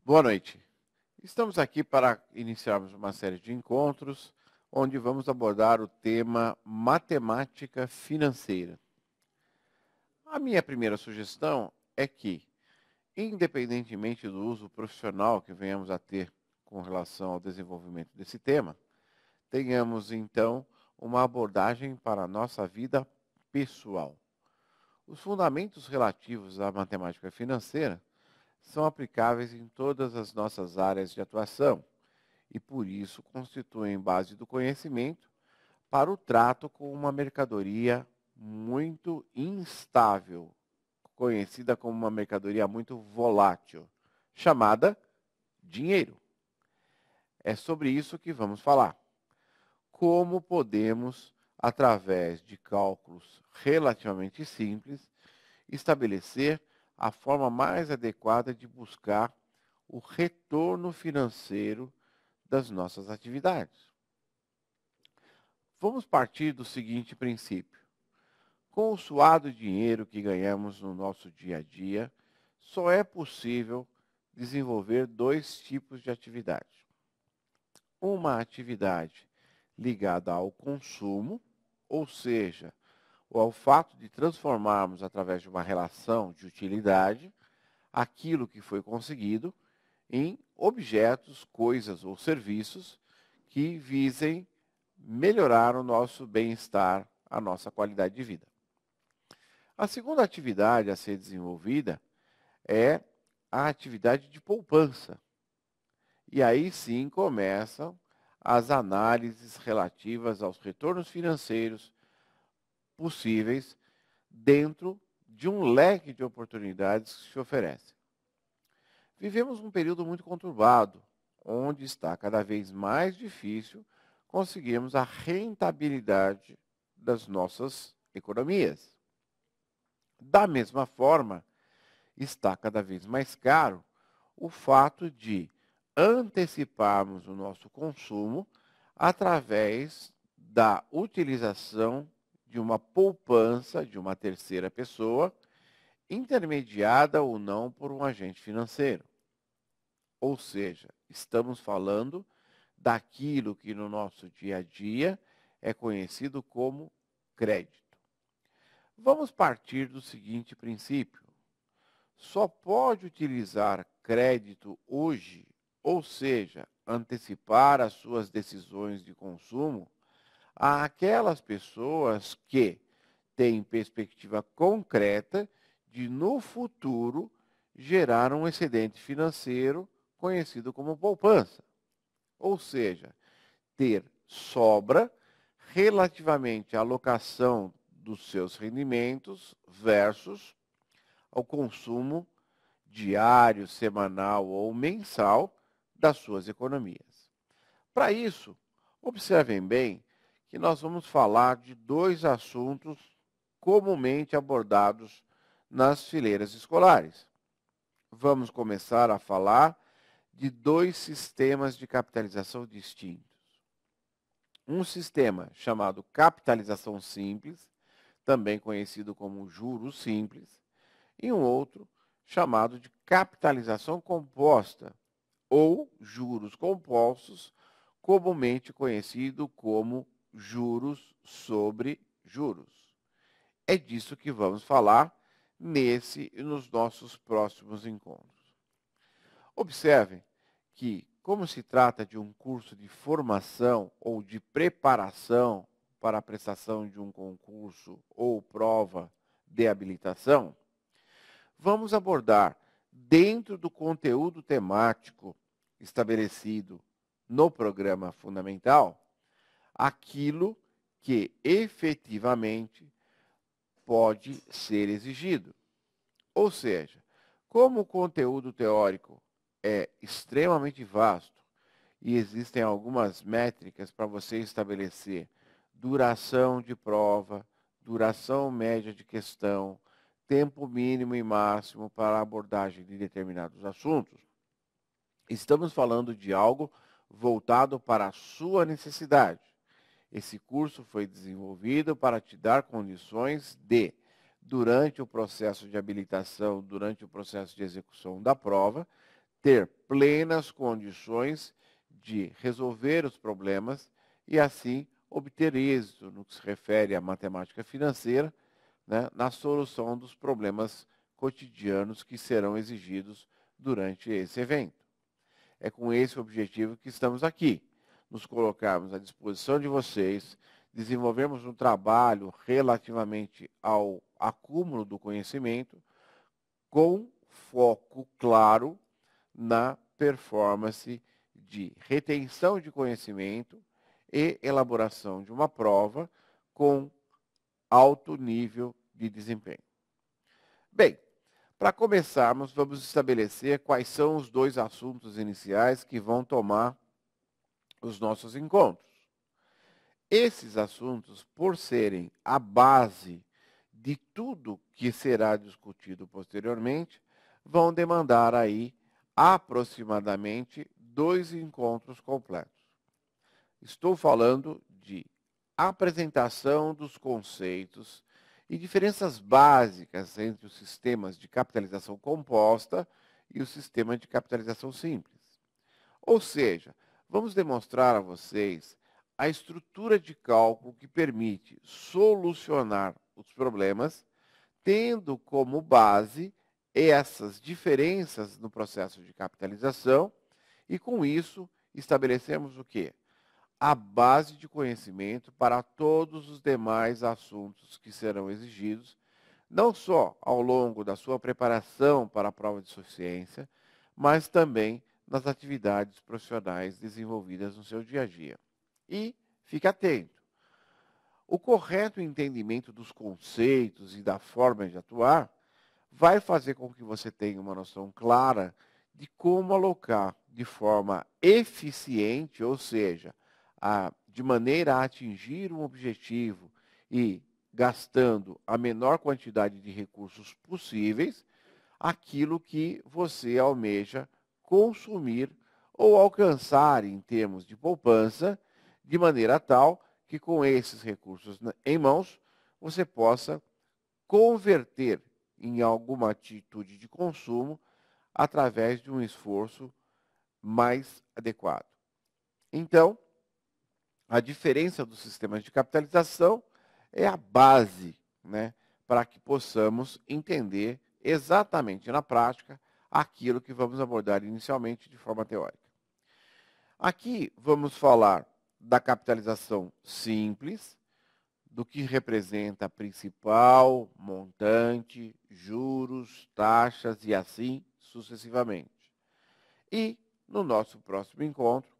Boa noite. Estamos aqui para iniciarmos uma série de encontros onde vamos abordar o tema matemática financeira. A minha primeira sugestão é que, independentemente do uso profissional que venhamos a ter com relação ao desenvolvimento desse tema, tenhamos então uma abordagem para a nossa vida pessoal. Os fundamentos relativos à matemática financeira são aplicáveis em todas as nossas áreas de atuação e, por isso, constituem base do conhecimento para o trato com uma mercadoria muito instável, conhecida como uma mercadoria muito volátil, chamada dinheiro. É sobre isso que vamos falar. Como podemos, através de cálculos relativamente simples, estabelecer a forma mais adequada de buscar o retorno financeiro das nossas atividades. Vamos partir do seguinte princípio. Com o suado dinheiro que ganhamos no nosso dia a dia, só é possível desenvolver dois tipos de atividade. Uma atividade ligada ao consumo, ou seja, ao fato de transformarmos, através de uma relação de utilidade, aquilo que foi conseguido em objetos, coisas ou serviços que visem melhorar o nosso bem-estar, a nossa qualidade de vida. A segunda atividade a ser desenvolvida é a atividade de poupança. E aí sim começam as análises relativas aos retornos financeiros possíveis dentro de um leque de oportunidades que se oferecem. Vivemos um período muito conturbado, onde está cada vez mais difícil conseguirmos a rentabilidade das nossas economias. Da mesma forma, está cada vez mais caro o fato de anteciparmos o nosso consumo através da utilização de uma poupança de uma terceira pessoa, intermediada ou não por um agente financeiro. Ou seja, estamos falando daquilo que no nosso dia a dia é conhecido como crédito. Vamos partir do seguinte princípio. Só pode utilizar crédito hoje, ou seja, antecipar as suas decisões de consumo, àquelas pessoas que têm perspectiva concreta de, no futuro, gerar um excedente financeiro conhecido como poupança. Ou seja, ter sobra relativamente à alocação dos seus rendimentos versus ao consumo diário, semanal ou mensal das suas economias. Para isso, observem bem que nós vamos falar de dois assuntos comumente abordados nas fileiras escolares. Vamos começar a falar de dois sistemas de capitalização distintos. Um sistema chamado capitalização simples, também conhecido como juros simples, e um outro chamado de capitalização composta, ou juros compostos, comumente conhecido como juros sobre juros. É disso que vamos falar nesse e nos nossos próximos encontros. Observem que, como se trata de um curso de formação ou de preparação para a prestação de um concurso ou prova de habilitação, vamos abordar, dentro do conteúdo temático estabelecido no programa fundamental, aquilo que efetivamente pode ser exigido. Ou seja, como o conteúdo teórico é extremamente vasto e existem algumas métricas para você estabelecer duração de prova, duração média de questão, tempo mínimo e máximo para a abordagem de determinados assuntos, estamos falando de algo voltado para a sua necessidade. Esse curso foi desenvolvido para te dar condições de, durante o processo de habilitação, durante o processo de execução da prova, ter plenas condições de resolver os problemas e, assim, obter êxito no que se refere à matemática financeira, né, na solução dos problemas cotidianos que serão exigidos durante esse evento. É com esse objetivo que estamos aqui, nos colocarmos à disposição de vocês, desenvolvermos um trabalho relativamente ao acúmulo do conhecimento, com foco claro na performance de retenção de conhecimento e elaboração de uma prova com alto nível de desempenho. Bem, para começarmos, vamos estabelecer quais são os dois assuntos iniciais que vão tomar os nossos encontros. Esses assuntos, por serem a base de tudo que será discutido posteriormente, vão demandar aí aproximadamente 2 encontros completos. Estou falando de apresentação dos conceitos e diferenças básicas entre os sistemas de capitalização composta e o sistema de capitalização simples. Ou seja, vamos demonstrar a vocês a estrutura de cálculo que permite solucionar os problemas, tendo como base essas diferenças no processo de capitalização, e com isso estabelecemos o quê? A base de conhecimento para todos os demais assuntos que serão exigidos, não só ao longo da sua preparação para a prova de suficiência, mas também nas atividades profissionais desenvolvidas no seu dia a dia. E fique atento. O correto entendimento dos conceitos e da forma de atuar vai fazer com que você tenha uma noção clara de como alocar de forma eficiente, ou seja, de maneira a atingir um objetivo e gastando a menor quantidade de recursos possíveis, aquilo que você almeja consumir ou alcançar em termos de poupança, de maneira tal que com esses recursos em mãos, você possa converter em alguma atitude de consumo através de um esforço mais adequado. Então, a diferença dos sistemas de capitalização é a base, né, para que possamos entender exatamente na prática aquilo que vamos abordar inicialmente de forma teórica. Aqui vamos falar da capitalização simples, do que representa principal, montante, juros, taxas e assim sucessivamente. E, no nosso próximo encontro,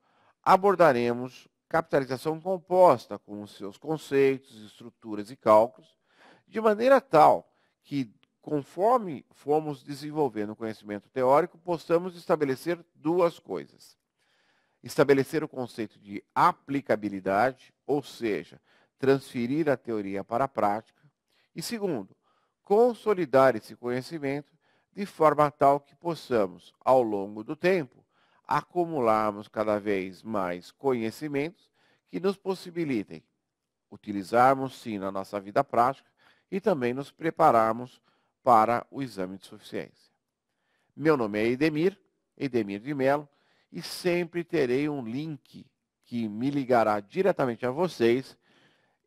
abordaremos capitalização composta com os seus conceitos, estruturas e cálculos, de maneira tal que, conforme formos desenvolvendo o conhecimento teórico, possamos estabelecer duas coisas. Estabelecer o conceito de aplicabilidade, ou seja, transferir a teoria para a prática. E segundo, consolidar esse conhecimento de forma tal que possamos, ao longo do tempo, acumularmos cada vez mais conhecimentos que nos possibilitem utilizarmos sim na nossa vida prática e também nos prepararmos para o exame de suficiência. Meu nome é Edemir de Mello, e sempre terei um link que me ligará diretamente a vocês,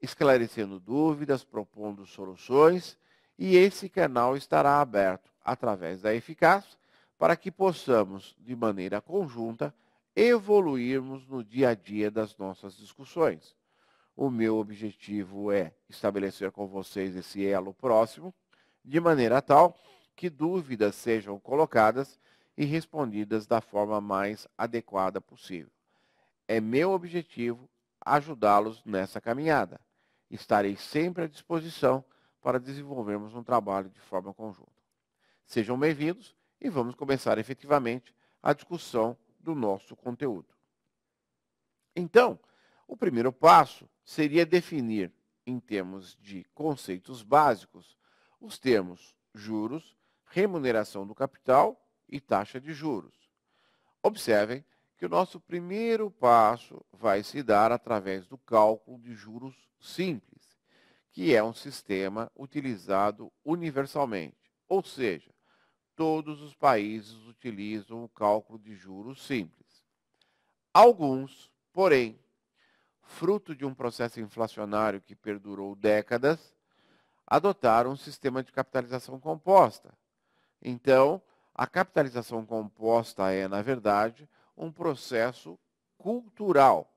esclarecendo dúvidas, propondo soluções, e esse canal estará aberto através da Eficaz para que possamos, de maneira conjunta, evoluirmos no dia a dia das nossas discussões. O meu objetivo é estabelecer com vocês esse elo próximo, de maneira tal que dúvidas sejam colocadas e respondidas da forma mais adequada possível. É meu objetivo ajudá-los nessa caminhada. Estarei sempre à disposição para desenvolvermos um trabalho de forma conjunta. Sejam bem-vindos e vamos começar efetivamente a discussão do nosso conteúdo. Então, o primeiro passo seria definir, em termos de conceitos básicos, os termos juros, remuneração do capital e taxa de juros. Observem que o nosso primeiro passo vai se dar através do cálculo de juros simples, que é um sistema utilizado universalmente. Ou seja, todos os países utilizam o cálculo de juros simples. Alguns, porém, fruto de um processo inflacionário que perdurou décadas, adotaram um sistema de capitalização composta. Então, a capitalização composta é, na verdade, um processo cultural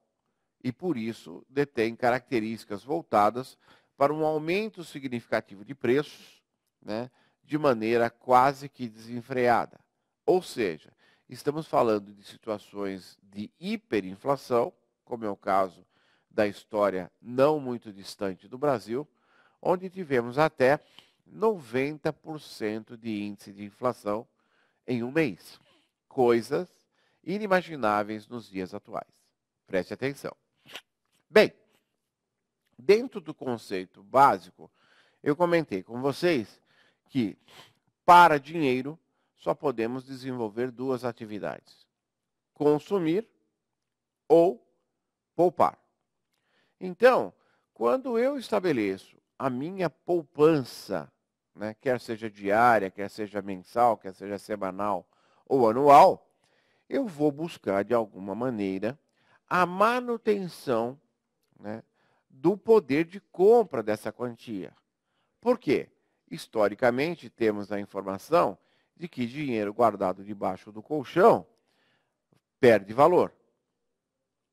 e, por isso, detém características voltadas para um aumento significativo de preços, né, de maneira quase que desenfreada. Ou seja, estamos falando de situações de hiperinflação, como é o caso da história não muito distante do Brasil, onde tivemos até 90% de índice de inflação em um mês. Coisas inimagináveis nos dias atuais. Preste atenção. Bem, dentro do conceito básico, eu comentei com vocês que, para dinheiro, só podemos desenvolver duas atividades: consumir ou poupar. Então, quando eu estabeleço a minha poupança, né, quer seja diária, quer seja mensal, quer seja semanal ou anual, eu vou buscar, de alguma maneira, a manutenção, né, do poder de compra dessa quantia. Por quê? Historicamente, temos a informação de que dinheiro guardado debaixo do colchão perde valor.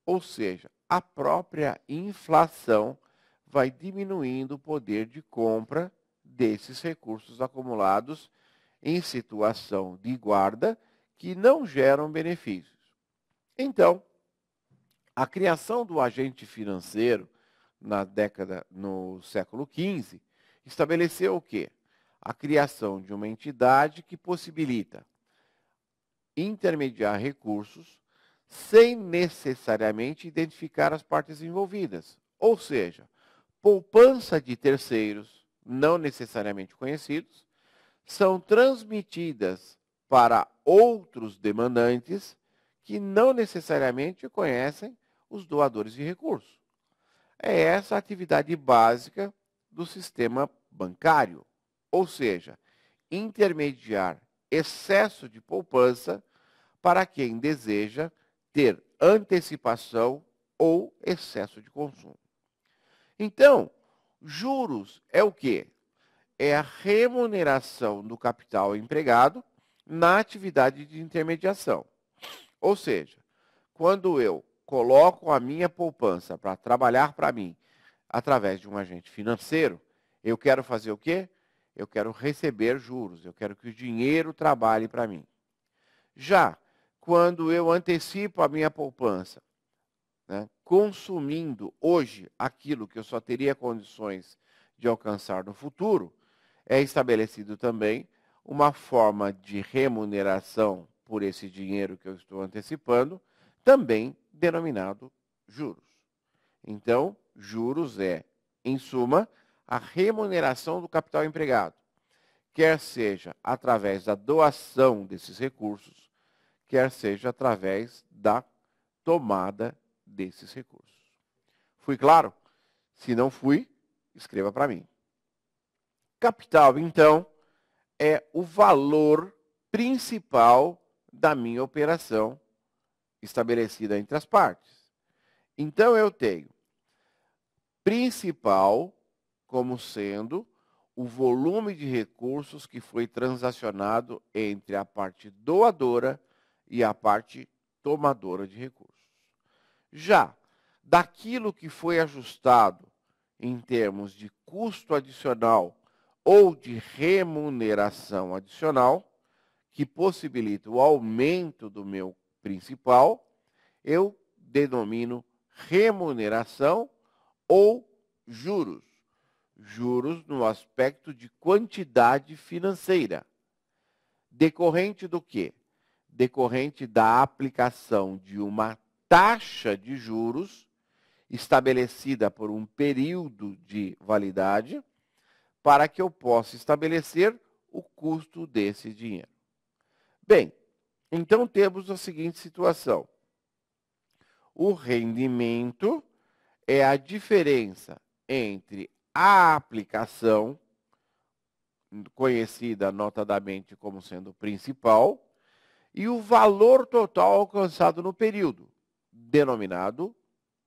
Ou seja, a própria inflação vai diminuindo o poder de compra desses recursos acumulados em situação de guarda que não geram benefícios. Então, a criação do agente financeiro no século XV estabeleceu o quê? A criação de uma entidade que possibilita intermediar recursos sem necessariamente identificar as partes envolvidas. Ou seja, poupança de terceiros, não necessariamente conhecidos, são transmitidas para outros demandantes que não necessariamente conhecem os doadores de recursos. É essa a atividade básica do sistema bancário, ou seja, intermediar excesso de poupança para quem deseja ter antecipação ou excesso de consumo. Então, juros é o quê? É a remuneração do capital empregado na atividade de intermediação. Ou seja, quando eu coloco a minha poupança para trabalhar para mim através de um agente financeiro, eu quero fazer o quê? Eu quero receber juros, eu quero que o dinheiro trabalhe para mim. Já quando eu antecipo a minha poupança, né, consumindo hoje aquilo que eu só teria condições de alcançar no futuro, é estabelecido também uma forma de remuneração por esse dinheiro que eu estou antecipando, também denominado juros. Então, juros é, em suma, a remuneração do capital empregado, quer seja através da doação desses recursos, quer seja através da tomada desses recursos. Fui claro? Se não fui, escreva para mim. Capital, então, é o valor principal da minha operação estabelecida entre as partes. Então, eu tenho principal como sendo o volume de recursos que foi transacionado entre a parte doadora e a parte tomadora de recursos. Já daquilo que foi ajustado em termos de custo adicional ou de remuneração adicional, que possibilita o aumento do meu principal, eu denomino remuneração ou juros. Juros no aspecto de quantidade financeira. Decorrente do quê? Decorrente da aplicação de uma taxa de juros estabelecida por um período de validade para que eu possa estabelecer o custo desse dinheiro. Bem, então temos a seguinte situação. O rendimento é a diferença entre a aplicação conhecida notadamente como sendo principal, e o valor total alcançado no período, denominado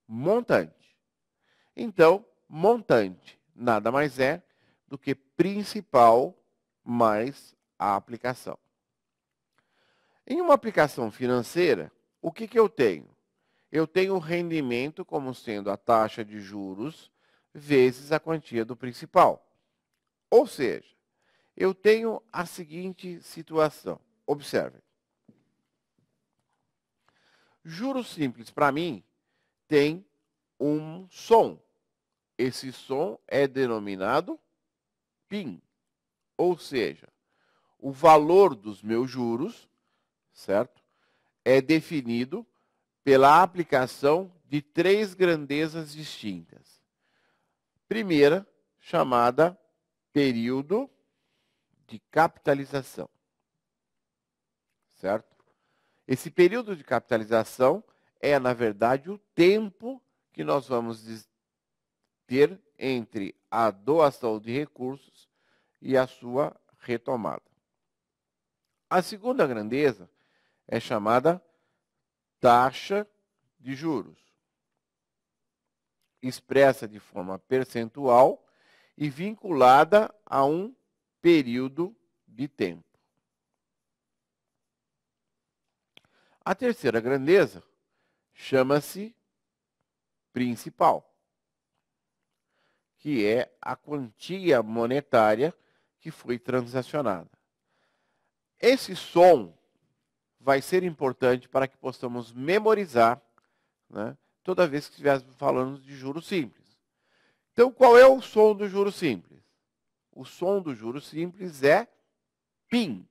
montante. Então, montante nada mais é do que principal mais a aplicação. Em uma aplicação financeira, o que eu tenho? Eu tenho o rendimento como sendo a taxa de juros vezes a quantia do principal. Ou seja, eu tenho a seguinte situação. Observem. Juros simples, para mim, tem um som. Esse som é denominado PIN. Ou seja, o valor dos meus juros, certo? É definido pela aplicação de 3 grandezas distintas. Primeira, chamada período de capitalização. Certo? Esse período de capitalização é, na verdade, o tempo que nós vamos ter entre a doação de recursos e a sua retomada. A segunda grandeza é chamada taxa de juros, expressa de forma percentual e vinculada a um período de tempo. A terceira grandeza chama-se principal, que é a quantia monetária que foi transacionada. Esse som vai ser importante para que possamos memorizar, né, toda vez que estivermos falando de juros simples. Então, qual é o som do juro simples? O som do juro simples é PIN,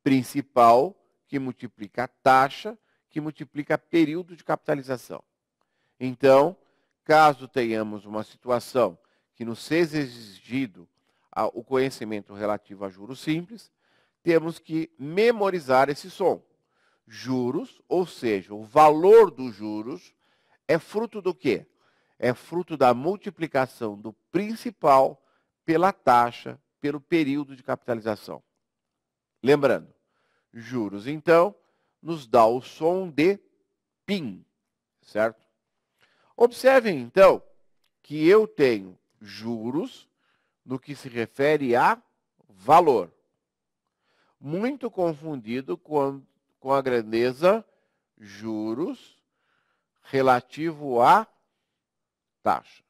principal, que multiplica a taxa, que multiplica período de capitalização. Então, caso tenhamos uma situação que nos seja exigido o conhecimento relativo a juros simples, temos que memorizar esse som. Juros, ou seja, o valor dos juros, é fruto do quê? É fruto da multiplicação do principal pela taxa, pelo período de capitalização. Lembrando, juros, então, nos dá o som de PIN, certo? Observem, então, que eu tenho juros no que se refere a valor. Muito confundido com a grandeza juros relativo à taxa.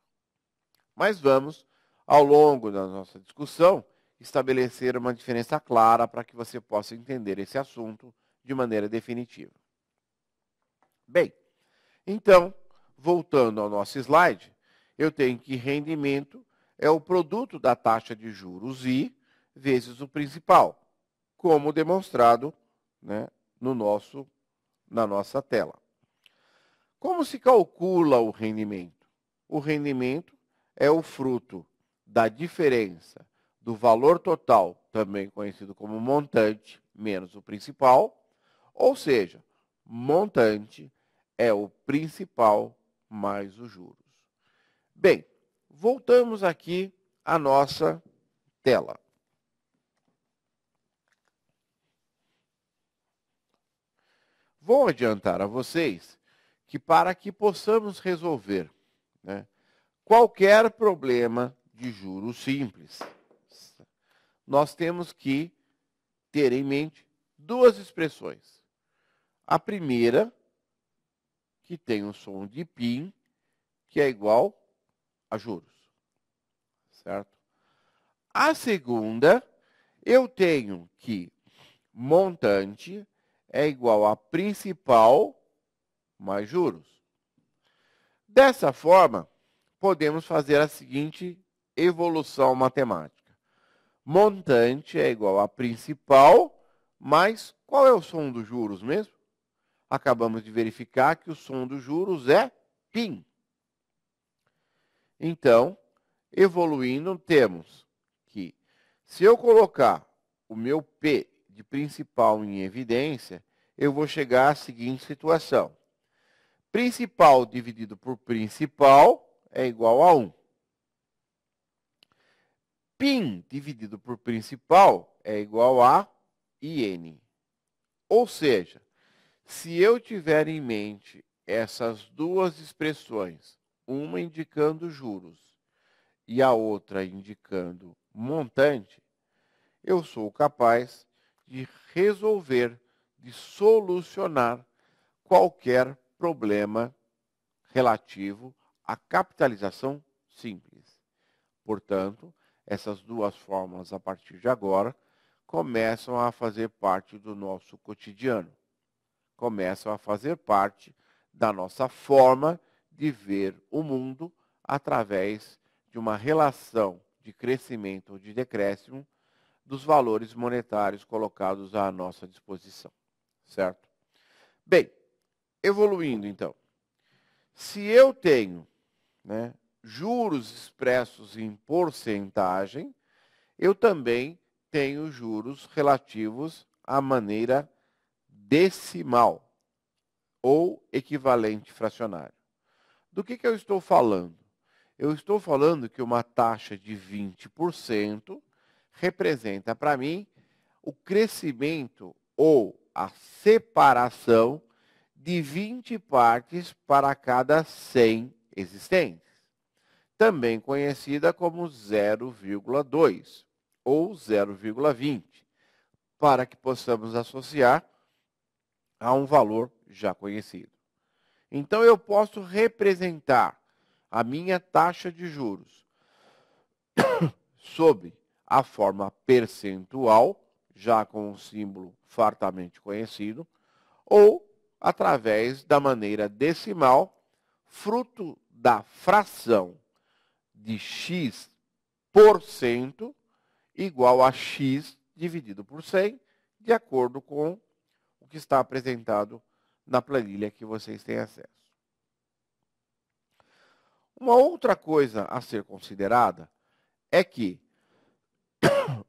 Mas vamos, ao longo da nossa discussão, estabelecer uma diferença clara para que você possa entender esse assunto de maneira definitiva. Bem, então, voltando ao nosso slide, eu tenho que rendimento é o produto da taxa de juros I vezes o principal, como demonstrado, né, na nossa tela. Como se calcula o rendimento? O rendimento é o fruto da diferença do valor total, também conhecido como montante, menos o principal, ou seja, montante é o principal mais os juros. Bem, voltamos aqui à nossa tela. Vou adiantar a vocês que para que possamos resolver, né, qualquer problema de juros simples, nós temos que ter em mente 2 expressões. A primeira, que tem o som de PIN, que é igual a juros, certo? A segunda, eu tenho que montante é igual a principal mais juros. Dessa forma, podemos fazer a seguinte evolução matemática. Montante é igual a principal, mais qual é o som dos juros mesmo? Acabamos de verificar que o som dos juros é PIN. Então, evoluindo, temos que, se eu colocar o meu P de principal em evidência, eu vou chegar à seguinte situação. Principal dividido por principal é igual a 1. PIN dividido por principal é igual a IN. Ou seja, se eu tiver em mente essas duas expressões, uma indicando juros e a outra indicando montante, eu sou capaz de resolver, de solucionar qualquer problema relativo à capitalização simples. Portanto, essas duas fórmulas, a partir de agora, começam a fazer parte do nosso cotidiano. Começam a fazer parte da nossa forma de ver o mundo através de uma relação de crescimento ou de decréscimo dos valores monetários colocados à nossa disposição. Certo? Bem, evoluindo então. Se eu tenho, juros expressos em porcentagem, eu também tenho juros relativos à maneira decimal ou equivalente fracionário. Do que eu estou falando? Eu estou falando que uma taxa de 20% representa para mim o crescimento ou a separação de 20 partes para cada 100 existentes, também conhecida como 0,2 ou 0,20, para que possamos associar a um valor já conhecido. Então, eu posso representar a minha taxa de juros sob a forma percentual, já com um símbolo fartamente conhecido, ou através da maneira decimal, fruto da fração de x% igual a x dividido por 100, de acordo com o que está apresentado na planilha que vocês têm acesso. Uma outra coisa a ser considerada é que,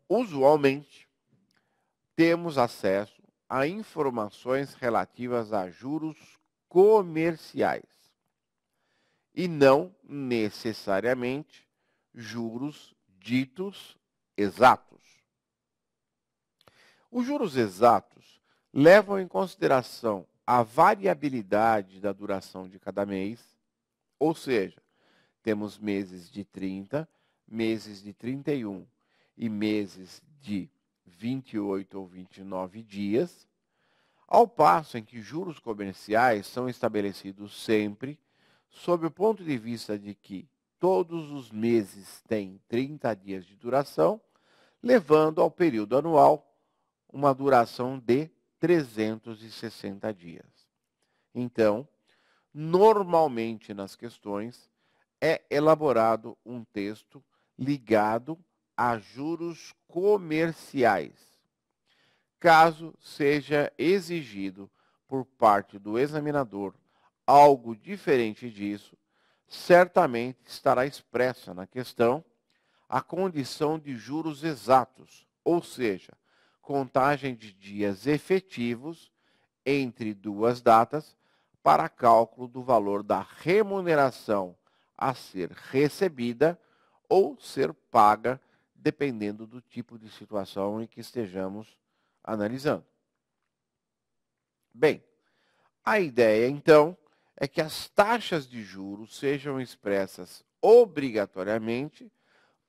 usualmente, temos acesso a informações relativas a juros comerciais e não necessariamente juros ditos exatos. Os juros exatos levam em consideração a variabilidade da duração de cada mês, ou seja, temos meses de 30, meses de 31 e meses de 28 ou 29 dias, ao passo em que juros comerciais são estabelecidos sempre sob o ponto de vista de que todos os meses têm 30 dias de duração, levando ao período anual uma duração de 360 dias. Então, normalmente nas questões é elaborado um texto ligado a juros comerciais. Caso seja exigido por parte do examinador algo diferente disso, certamente estará expressa na questão a condição de juros exatos, ou seja, contagem de dias efetivos entre duas datas para cálculo do valor da remuneração a ser recebida ou ser paga, dependendo do tipo de situação em que estejamos analisando. Bem, a ideia, então, é que as taxas de juros sejam expressas obrigatoriamente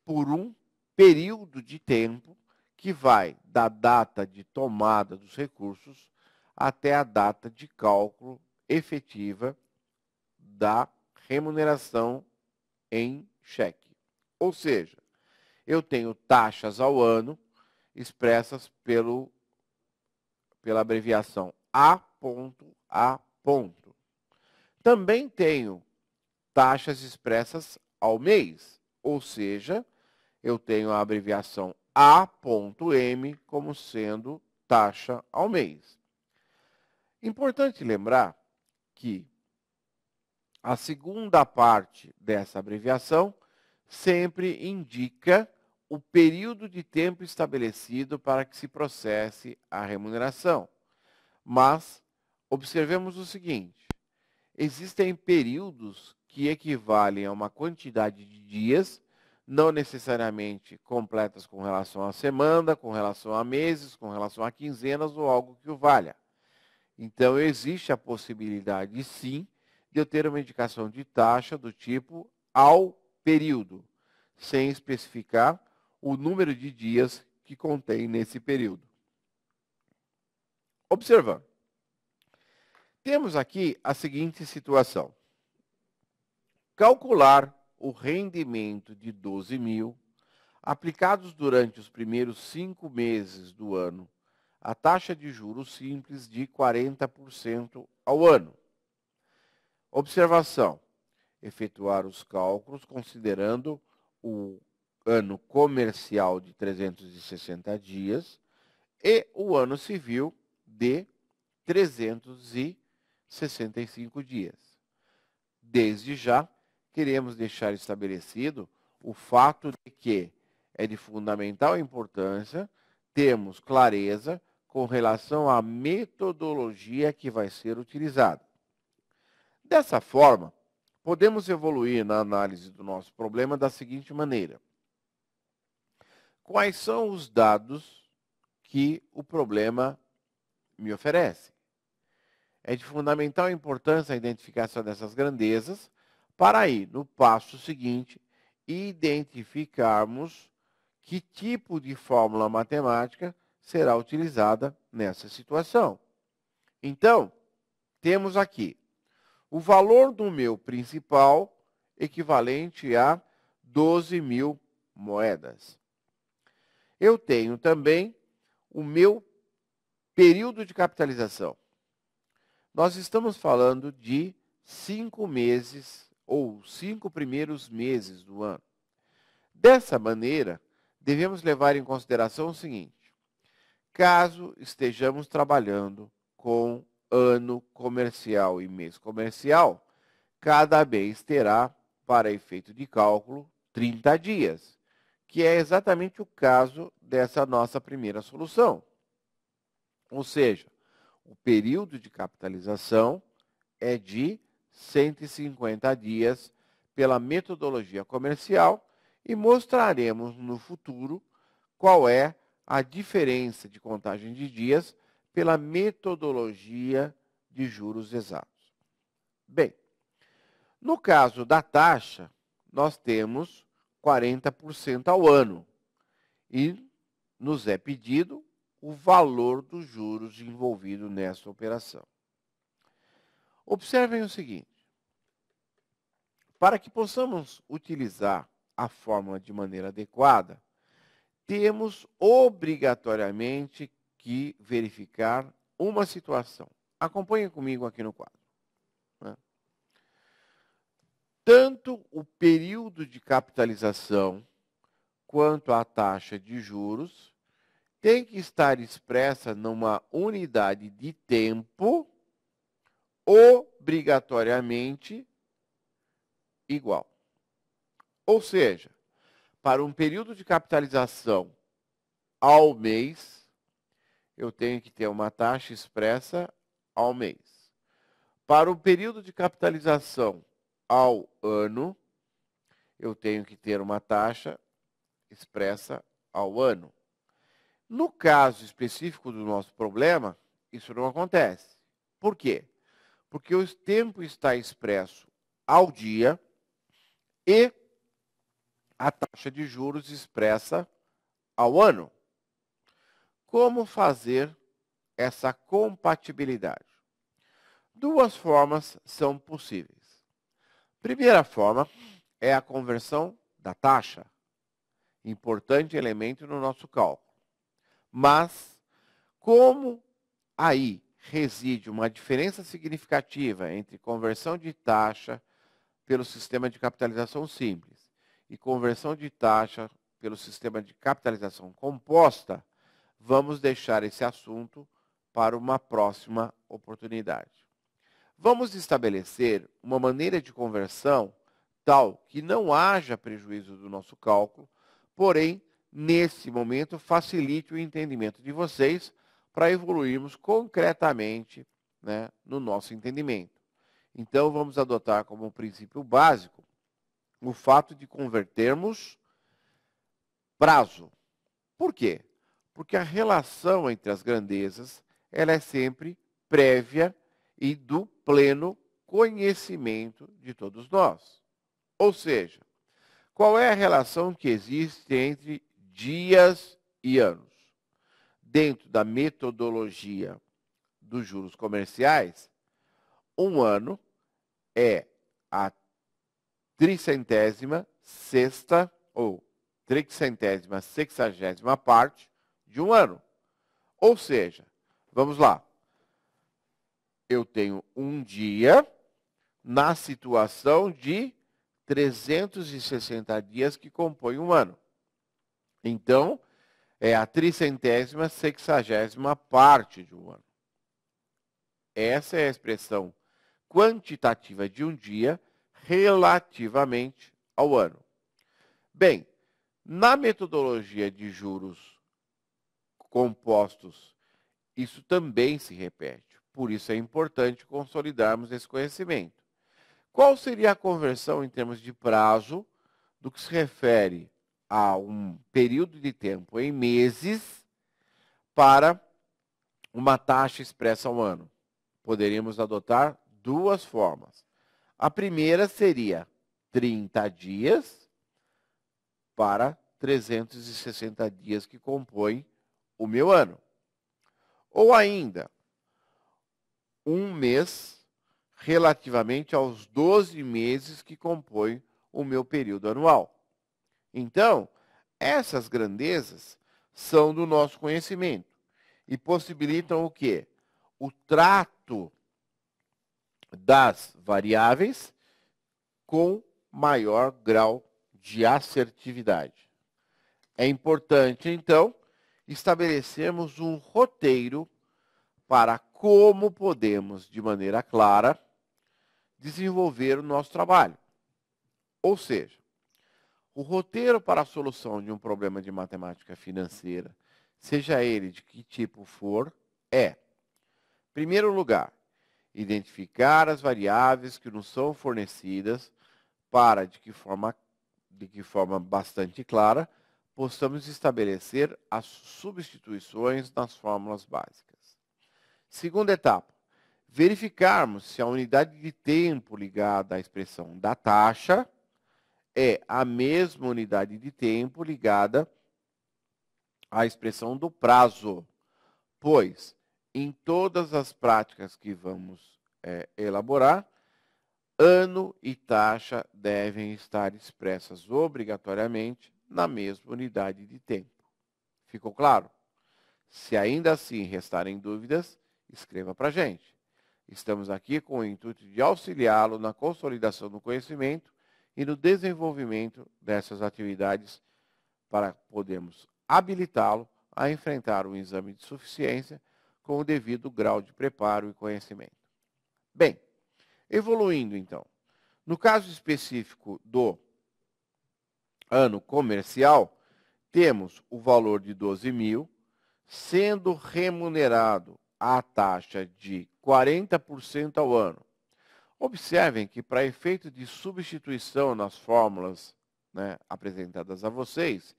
por um período de tempo que vai da data de tomada dos recursos até a data de cálculo efetiva da remuneração em cheque. Ou seja, eu tenho taxas ao ano expressas pela abreviação A.A. Também tenho taxas expressas ao mês, ou seja, eu tenho a abreviação A.M como sendo taxa ao mês. Importante lembrar que a segunda parte dessa abreviação sempre indica o período de tempo estabelecido para que se processe a remuneração. Mas observemos o seguinte: existem períodos que equivalem a uma quantidade de dias não necessariamente completas com relação à semana, com relação a meses, com relação a quinzenas ou algo que o valha. Então, existe a possibilidade, sim, de eu ter uma indicação de taxa do tipo ao período, sem especificar o número de dias que contém nesse período. Observando, temos aqui a seguinte situação. Calcular o rendimento de 12 mil, aplicados durante os primeiros 5 meses do ano, a taxa de juros simples de 40% ao ano. Observação. Efetuar os cálculos considerando o ano comercial de 360 dias e o ano civil de 365 dias. Desde já, queremos deixar estabelecido o fato de que é de fundamental importância termos clareza com relação à metodologia que vai ser utilizada. Dessa forma, podemos evoluir na análise do nosso problema da seguinte maneira. Quais são os dados que o problema me oferece? É de fundamental importância a identificação dessas grandezas para aí, no passo seguinte, identificarmos que tipo de fórmula matemática será utilizada nessa situação. Então, temos aqui o valor do meu principal equivalente a 12 mil moedas. Eu tenho também o meu período de capitalização. Nós estamos falando de 5 meses ou 5 primeiros meses do ano. Dessa maneira, devemos levar em consideração o seguinte: caso estejamos trabalhando com ano comercial e mês comercial, cada mês terá, para efeito de cálculo, 30 dias, que é exatamente o caso dessa nossa primeira solução. Ou seja, o período de capitalização é de 150 dias pela metodologia comercial e mostraremos no futuro qual é a diferença de contagem de dias pela metodologia de juros exatos. Bem, no caso da taxa, nós temos 40% ao ano e nos é pedido o valor dos juros envolvido nessa operação. Observem o seguinte: para que possamos utilizar a fórmula de maneira adequada, temos obrigatoriamente que verificar uma situação. Acompanhem comigo aqui no quadro. Tanto o período de capitalização quanto a taxa de juros tem que estar expressa numa unidade de tempo obrigatoriamente igual. Ou seja, para um período de capitalização ao mês, eu tenho que ter uma taxa expressa ao mês. Para o período de capitalização ao ano, eu tenho que ter uma taxa expressa ao ano. No caso específico do nosso problema, isso não acontece. Por quê? Porque o tempo está expresso ao dia e a taxa de juros expressa ao ano. Como fazer essa compatibilidade? Duas formas são possíveis. Primeira forma é a conversão da taxa, importante elemento no nosso cálculo. Mas, como aí reside uma diferença significativa entre conversão de taxa pelo sistema de capitalização simples e conversão de taxa pelo sistema de capitalização composta, vamos deixar esse assunto para uma próxima oportunidade. Vamos estabelecer uma maneira de conversão tal que não haja prejuízo do nosso cálculo, porém, nesse momento, facilite o entendimento de vocês para evoluirmos concretamente, né, no nosso entendimento. Então, vamos adotar como princípio básico o fato de convertermos prazo. Por quê? Porque a relação entre as grandezas ela é sempre prévia e do pleno conhecimento de todos nós. Ou seja, qual é a relação que existe entre dias e anos? Dentro da metodologia dos juros comerciais, um ano é a tricentésima sexta ou tricentésima sexagésima parte de um ano. Ou seja, vamos lá. Eu tenho um dia na situação de 360 dias que compõem um ano. Então, é a tricentésima sexagésima parte de um ano. Essa é a expressão quantitativa de um dia relativamente ao ano. Bem, na metodologia de juros compostos, isso também se repete. Por isso é importante consolidarmos esse conhecimento. Qual seria a conversão em termos de prazo do que se refere a um período de tempo em meses para uma taxa expressa ao ano? Poderíamos adotar duas formas. A primeira seria 30 dias para 360 dias que compõem o meu ano. Ou ainda, um mês relativamente aos 12 meses que compõem o meu período anual. Então, essas grandezas são do nosso conhecimento e possibilitam o quê? O trato das variáveis com maior grau de assertividade. É importante, então, estabelecermos um roteiro para como podemos, de maneira clara, desenvolver o nosso trabalho. Ou seja, o roteiro para a solução de um problema de matemática financeira, seja ele de que tipo for, é, em primeiro lugar, identificar as variáveis que nos são fornecidas para, de que forma bastante clara, possamos estabelecer as substituições nas fórmulas básicas. Segunda etapa, verificarmos se a unidade de tempo ligada à expressão da taxa é a mesma unidade de tempo ligada à expressão do prazo, pois em todas as práticas que vamos elaborar, ano e taxa devem estar expressas obrigatoriamente na mesma unidade de tempo. Ficou claro? Se ainda assim restarem dúvidas, escreva para a gente. Estamos aqui com o intuito de auxiliá-lo na consolidação do conhecimento e no desenvolvimento dessas atividades para podermos habilitá-lo a enfrentar um exame de suficiência com o devido grau de preparo e conhecimento. Bem, evoluindo então. No caso específico do ano comercial, temos o valor de 12 mil, sendo remunerado a taxa de 40% ao ano. Observem que, para efeito de substituição nas fórmulas apresentadas a vocês,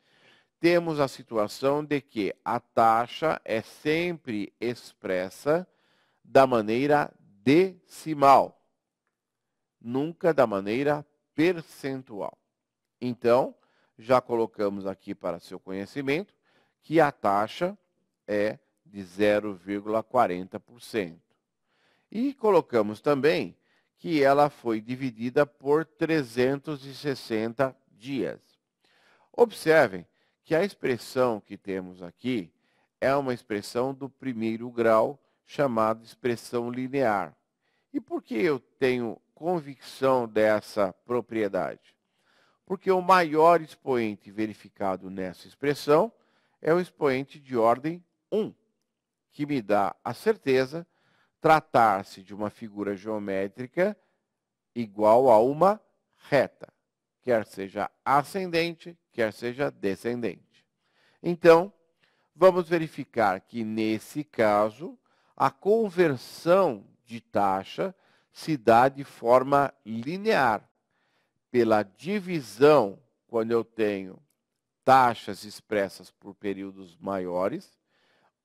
temos a situação de que a taxa é sempre expressa da maneira decimal, nunca da maneira percentual. Então, já colocamos aqui para seu conhecimento que a taxa é de 0,40%. E colocamos também que ela foi dividida por 360 dias. Observem que a expressão que temos aqui é uma expressão do primeiro grau, chamada expressão linear. E por que eu tenho convicção dessa propriedade? Porque o maior expoente verificado nessa expressão é o expoente de ordem 1, que me dá a certeza tratar-se de uma figura geométrica igual a uma reta, quer seja ascendente, quer seja descendente. Então, vamos verificar que, nesse caso, a conversão de taxa se dá de forma linear, pela divisão, quando eu tenho taxas expressas por períodos maiores,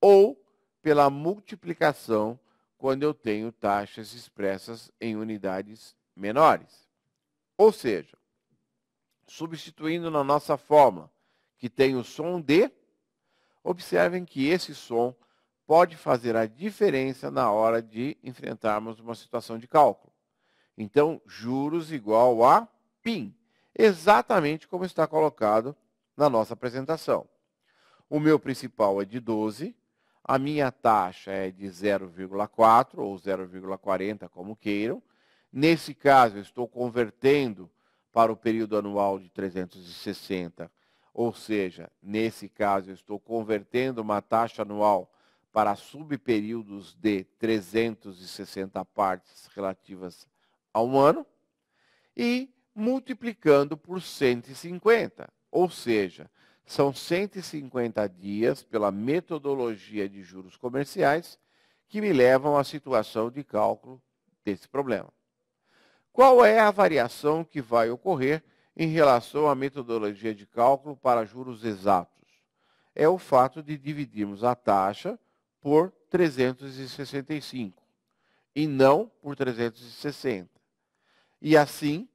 ou pela multiplicação quando eu tenho taxas expressas em unidades menores. Ou seja, substituindo na nossa fórmula, que tem o som D, observem que esse som pode fazer a diferença na hora de enfrentarmos uma situação de cálculo. Então, juros igual a PIN, exatamente como está colocado na nossa apresentação. O meu principal é de 12, a minha taxa é de 0,4 ou 0,40, como queiram. Nesse caso, eu estou convertendo para o período anual de 360, ou seja, nesse caso, eu estou convertendo uma taxa anual para subperíodos de 360 partes relativas a um ano, e multiplicando por 150, ou seja, são 150 dias pela metodologia de juros comerciais que me levam à situação de cálculo desse problema. Qual é a variação que vai ocorrer em relação à metodologia de cálculo para juros exatos? É o fato de dividirmos a taxa por 365 e não por 360. E assim,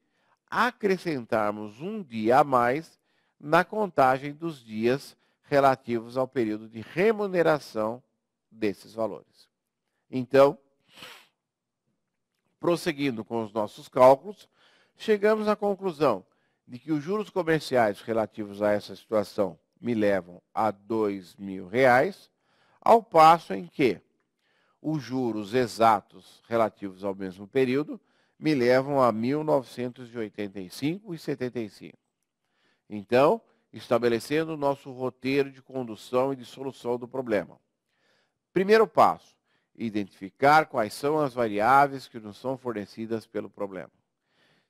acrescentarmos um dia a mais na contagem dos dias relativos ao período de remuneração desses valores. Então, prosseguindo com os nossos cálculos, chegamos à conclusão de que os juros comerciais relativos a essa situação me levam a R$ 2.000, ao passo em que os juros exatos relativos ao mesmo período me levam a R$ 1.985,75. Então, estabelecendo o nosso roteiro de condução e de solução do problema. Primeiro passo, identificar quais são as variáveis que nos são fornecidas pelo problema.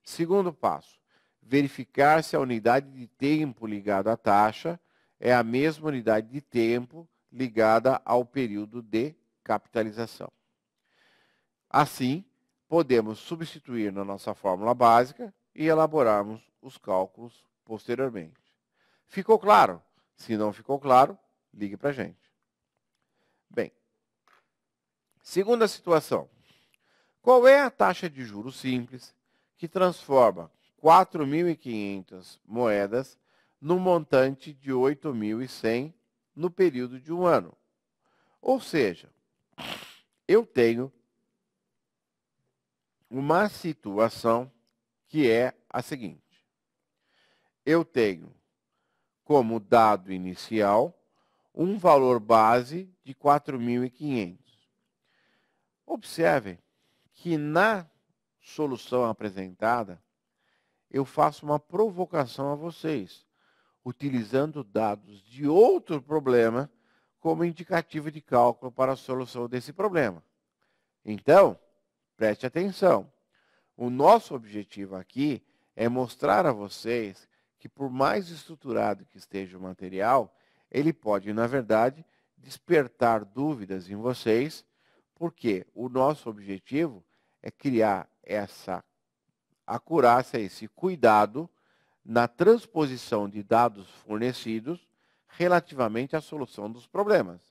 Segundo passo, verificar se a unidade de tempo ligada à taxa é a mesma unidade de tempo ligada ao período de capitalização. Assim, podemos substituir na nossa fórmula básica e elaborarmos os cálculos posteriormente. Ficou claro? Se não ficou claro, ligue para a gente. Bem, segunda situação. Qual é a taxa de juros simples que transforma 4.500 moedas num montante de 8.100 no período de um ano? Ou seja, eu tenho uma situação que é a seguinte. Eu tenho como dado inicial um valor base de 4.500. Observem que na solução apresentada, eu faço uma provocação a vocês, utilizando dados de outro problema como indicativo de cálculo para a solução desse problema. Então, preste atenção. O nosso objetivo aqui é mostrar a vocês que, por mais estruturado que esteja o material, ele pode, na verdade, despertar dúvidas em vocês, porque o nosso objetivo é criar essa acurácia, esse cuidado na transposição de dados fornecidos relativamente à solução dos problemas.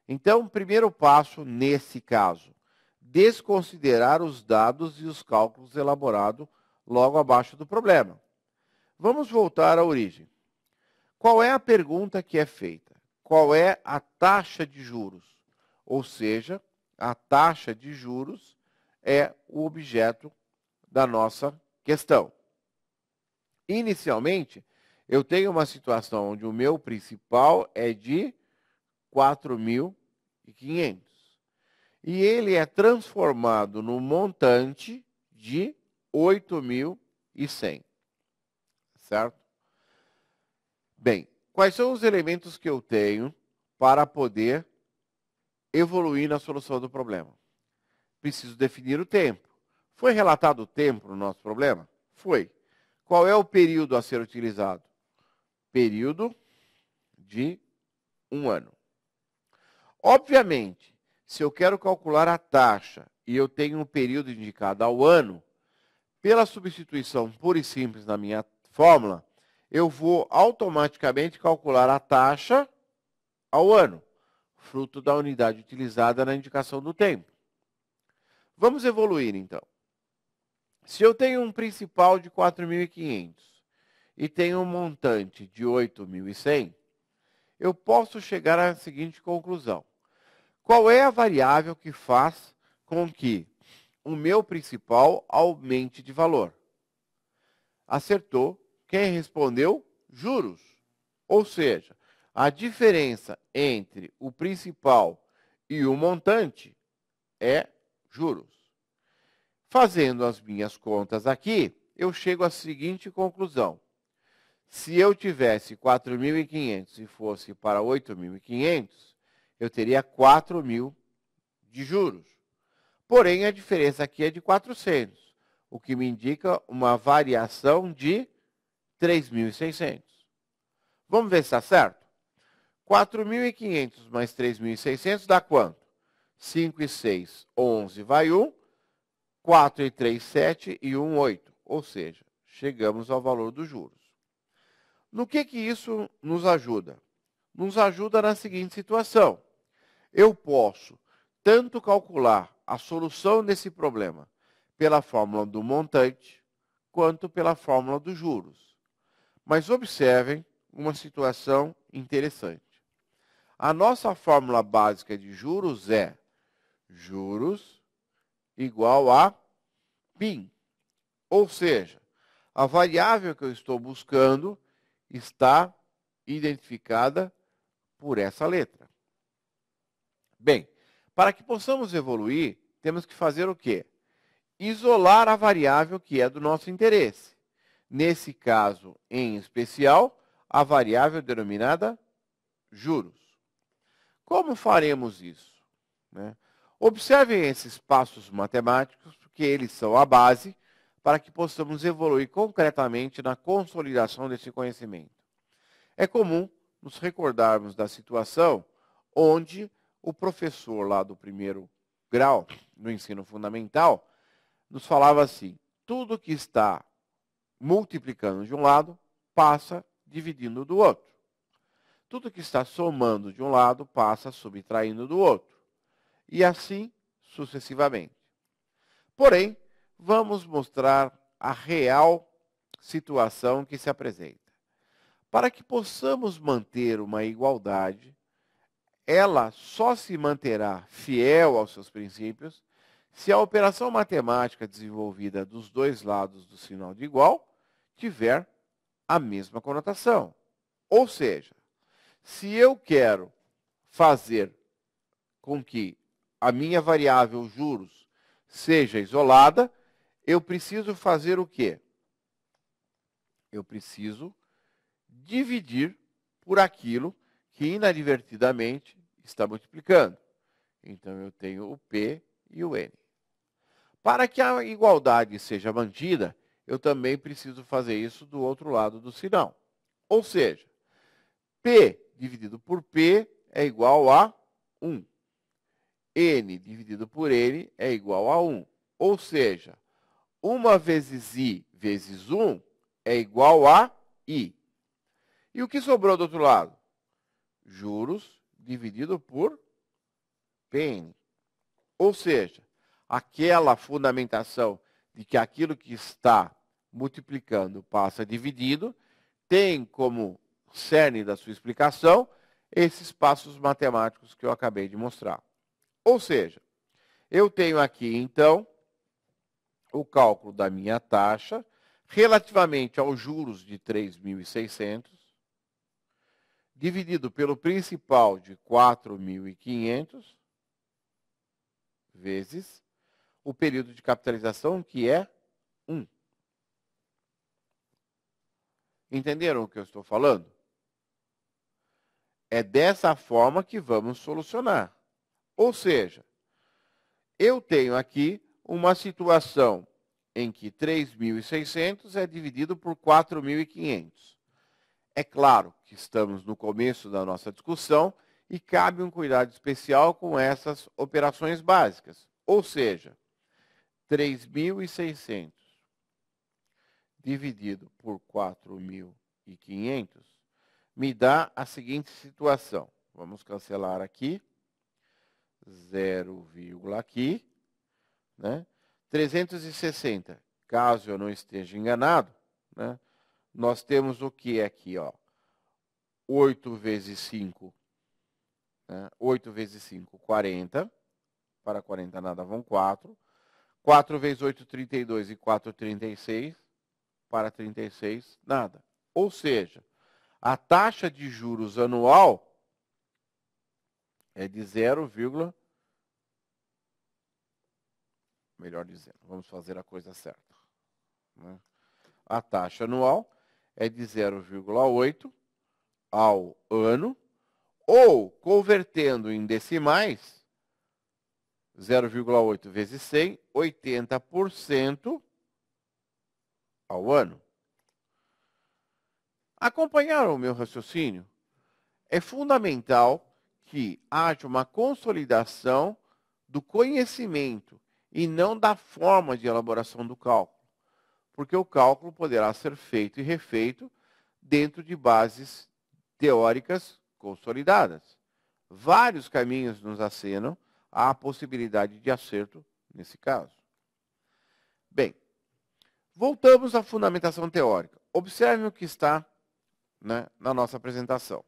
Então, primeiro passo nesse caso, desconsiderar os dados e os cálculos elaborados logo abaixo do problema. Vamos voltar à origem. Qual é a pergunta que é feita? Qual é a taxa de juros? Ou seja, a taxa de juros é o objeto da nossa questão. Inicialmente, eu tenho uma situação onde o meu principal é de 4.500. E ele é transformado no montante de 8.100. Certo? Bem, quais são os elementos que eu tenho para poder evoluir na solução do problema? Preciso definir o tempo. Foi relatado o tempo no nosso problema? Foi. Qual é o período a ser utilizado? Período de um ano. Obviamente, se eu quero calcular a taxa e eu tenho um período indicado ao ano, pela substituição pura e simples na minha fórmula, eu vou automaticamente calcular a taxa ao ano, fruto da unidade utilizada na indicação do tempo. Vamos evoluir, então. Se eu tenho um principal de 4.500 e tenho um montante de 8.100, eu posso chegar à seguinte conclusão. Qual é a variável que faz com que o meu principal aumente de valor? Acertou. Quem respondeu? Juros. Ou seja, a diferença entre o principal e o montante é juros. Fazendo as minhas contas aqui, eu chego à seguinte conclusão. Se eu tivesse 4.500 e fosse para 8.500, eu teria 4.000 de juros. Porém, a diferença aqui é de 400, o que me indica uma variação de 3.600. Vamos ver se está certo? 4.500 mais 3.600 dá quanto? 5 e 6, 11, vai 1. 4 e 3, 7 e 1, 8. Ou seja, chegamos ao valor dos juros. No que isso nos ajuda? Nos ajuda na seguinte situação. Eu posso tanto calcular a solução desse problema pela fórmula do montante, quanto pela fórmula dos juros. Mas observem uma situação interessante. A nossa fórmula básica de juros é juros igual a PIN. Ou seja, a variável que eu estou buscando está identificada por essa letra. Bem, para que possamos evoluir, temos que fazer o quê? Isolar a variável que é do nosso interesse. Nesse caso, em especial, a variável denominada juros. Como faremos isso? Observem esses passos matemáticos, porque eles são a base para que possamos evoluir concretamente na consolidação desse conhecimento. É comum nos recordarmos da situação onde o professor lá do primeiro grau, no ensino fundamental, nos falava assim, tudo que está multiplicando de um lado, passa dividindo do outro. Tudo que está somando de um lado, passa subtraindo do outro. E assim sucessivamente. Porém, vamos mostrar a real situação que se apresenta. Para que possamos manter uma igualdade, ela só se manterá fiel aos seus princípios se a operação matemática desenvolvida dos dois lados do sinal de igual tiver a mesma conotação. Ou seja, se eu quero fazer com que a minha variável juros seja isolada, eu preciso fazer o quê? Eu preciso dividir por aquilo que inadvertidamente está multiplicando. Então, eu tenho o P e o N. Para que a igualdade seja mantida, eu também preciso fazer isso do outro lado do sinal. Ou seja, P dividido por P é igual a 1. N dividido por N é igual a 1. Ou seja, 1 vezes I vezes 1 é igual a I. E o que sobrou do outro lado? Juros dividido por PN. Ou seja, aquela fundamentação de que aquilo que está multiplicando passa dividido, tem como cerne da sua explicação esses passos matemáticos que eu acabei de mostrar. Ou seja, eu tenho aqui, então, o cálculo da minha taxa relativamente aos juros de 3.600, dividido pelo principal de 4.500, vezes o período de capitalização, que é 1. Entenderam o que eu estou falando? É dessa forma que vamos solucionar. Ou seja, eu tenho aqui uma situação em que 3.600 é dividido por 4.500. É claro que estamos no começo da nossa discussão e cabe um cuidado especial com essas operações básicas. Ou seja, 3.600 dividido por 4.500 2.500 me dá a seguinte situação. Vamos cancelar aqui. 0, aqui. Né? 360, caso eu não esteja enganado, né? Nós temos o que aqui? Ó, 8 vezes 5, né? 8 vezes 5, 40. Para 40 nada vão 4. 4 vezes 8, 32 e 4, 36. Para 36, nada. Ou seja, a taxa de juros anual é de 0, melhor dizendo, vamos fazer a coisa certa. Né? A taxa anual é de 0,8 ao ano, ou, convertendo em decimais, 0,8 vezes 100, 80% ao ano. Acompanharam o meu raciocínio? É fundamental que haja uma consolidação do conhecimento e não da forma de elaboração do cálculo, porque o cálculo poderá ser feito e refeito dentro de bases teóricas consolidadas. Vários caminhos nos acenam à possibilidade de acerto nesse caso. Bem, voltamos à fundamentação teórica. Observe o que está, né, na nossa apresentação.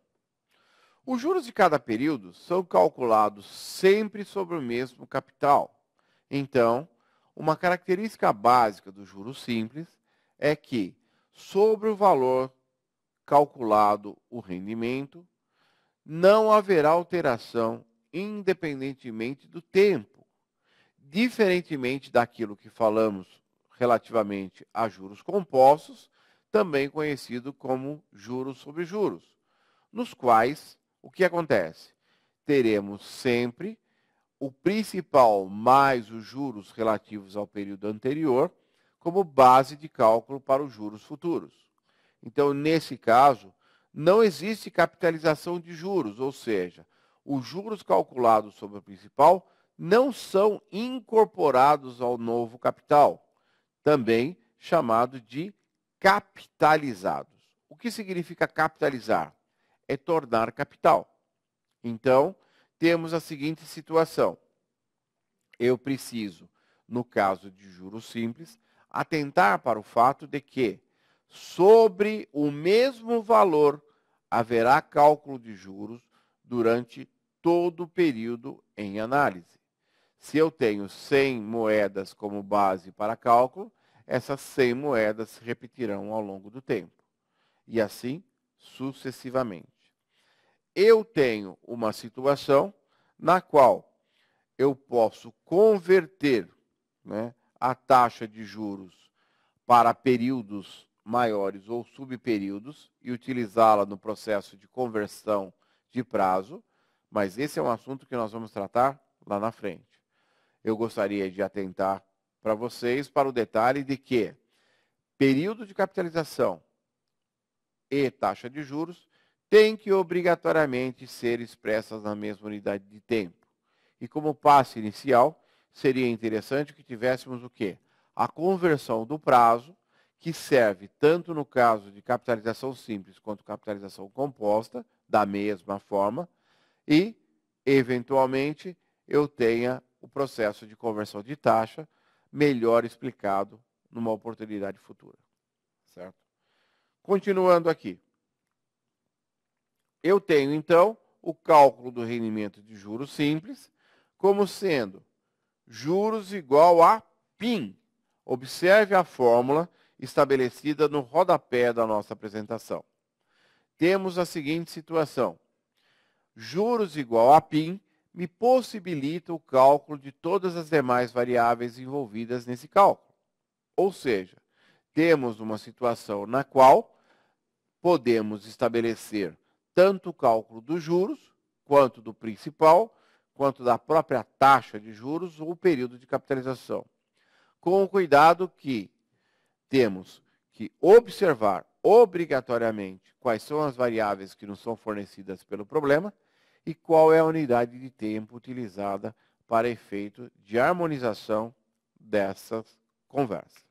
Os juros de cada período são calculados sempre sobre o mesmo capital. Então, uma característica básica do juro simples é que, sobre o valor calculado o rendimento, não haverá alteração independentemente do tempo, diferentemente daquilo que falamos relativamente a juros compostos, também conhecido como juros sobre juros, nos quais o que acontece? Teremos sempre o principal mais os juros relativos ao período anterior como base de cálculo para os juros futuros. Então, nesse caso, não existe capitalização de juros, ou seja, os juros calculados sobre o principal não são incorporados ao novo capital, também chamado de capitalizados. O que significa capitalizar? É tornar capital. Então, temos a seguinte situação. Eu preciso, no caso de juros simples, atentar para o fato de que, sobre o mesmo valor, haverá cálculo de juros durante todo o período em análise. Se eu tenho 100 moedas como base para cálculo, essas 100 moedas se repetirão ao longo do tempo. E assim sucessivamente. Eu tenho uma situação na qual eu posso converter, né, a taxa de juros para períodos maiores ou subperíodos e utilizá-la no processo de conversão de prazo, mas esse é um assunto que nós vamos tratar lá na frente. Eu gostaria de atentar para vocês para o detalhe de que período de capitalização e taxa de juros têm que obrigatoriamente ser expressas na mesma unidade de tempo. E como passo inicial, seria interessante que tivéssemos o quê? A conversão do prazo, que serve tanto no caso de capitalização simples quanto capitalização composta, da mesma forma, e, eventualmente, eu tenha o processo de conversão de taxa melhor explicado numa oportunidade futura. Certo? Continuando aqui. Eu tenho, então, o cálculo do rendimento de juros simples como sendo juros igual a PIN. Observe a fórmula estabelecida no rodapé da nossa apresentação. Temos a seguinte situação. Juros igual a PIN me possibilita o cálculo de todas as demais variáveis envolvidas nesse cálculo. Ou seja, temos uma situação na qual podemos estabelecer tanto o cálculo dos juros, quanto do principal, quanto da própria taxa de juros ou período de capitalização. Com o cuidado que temos que observar obrigatoriamente quais são as variáveis que nos são fornecidas pelo problema e qual é a unidade de tempo utilizada para efeito de harmonização dessas conversas.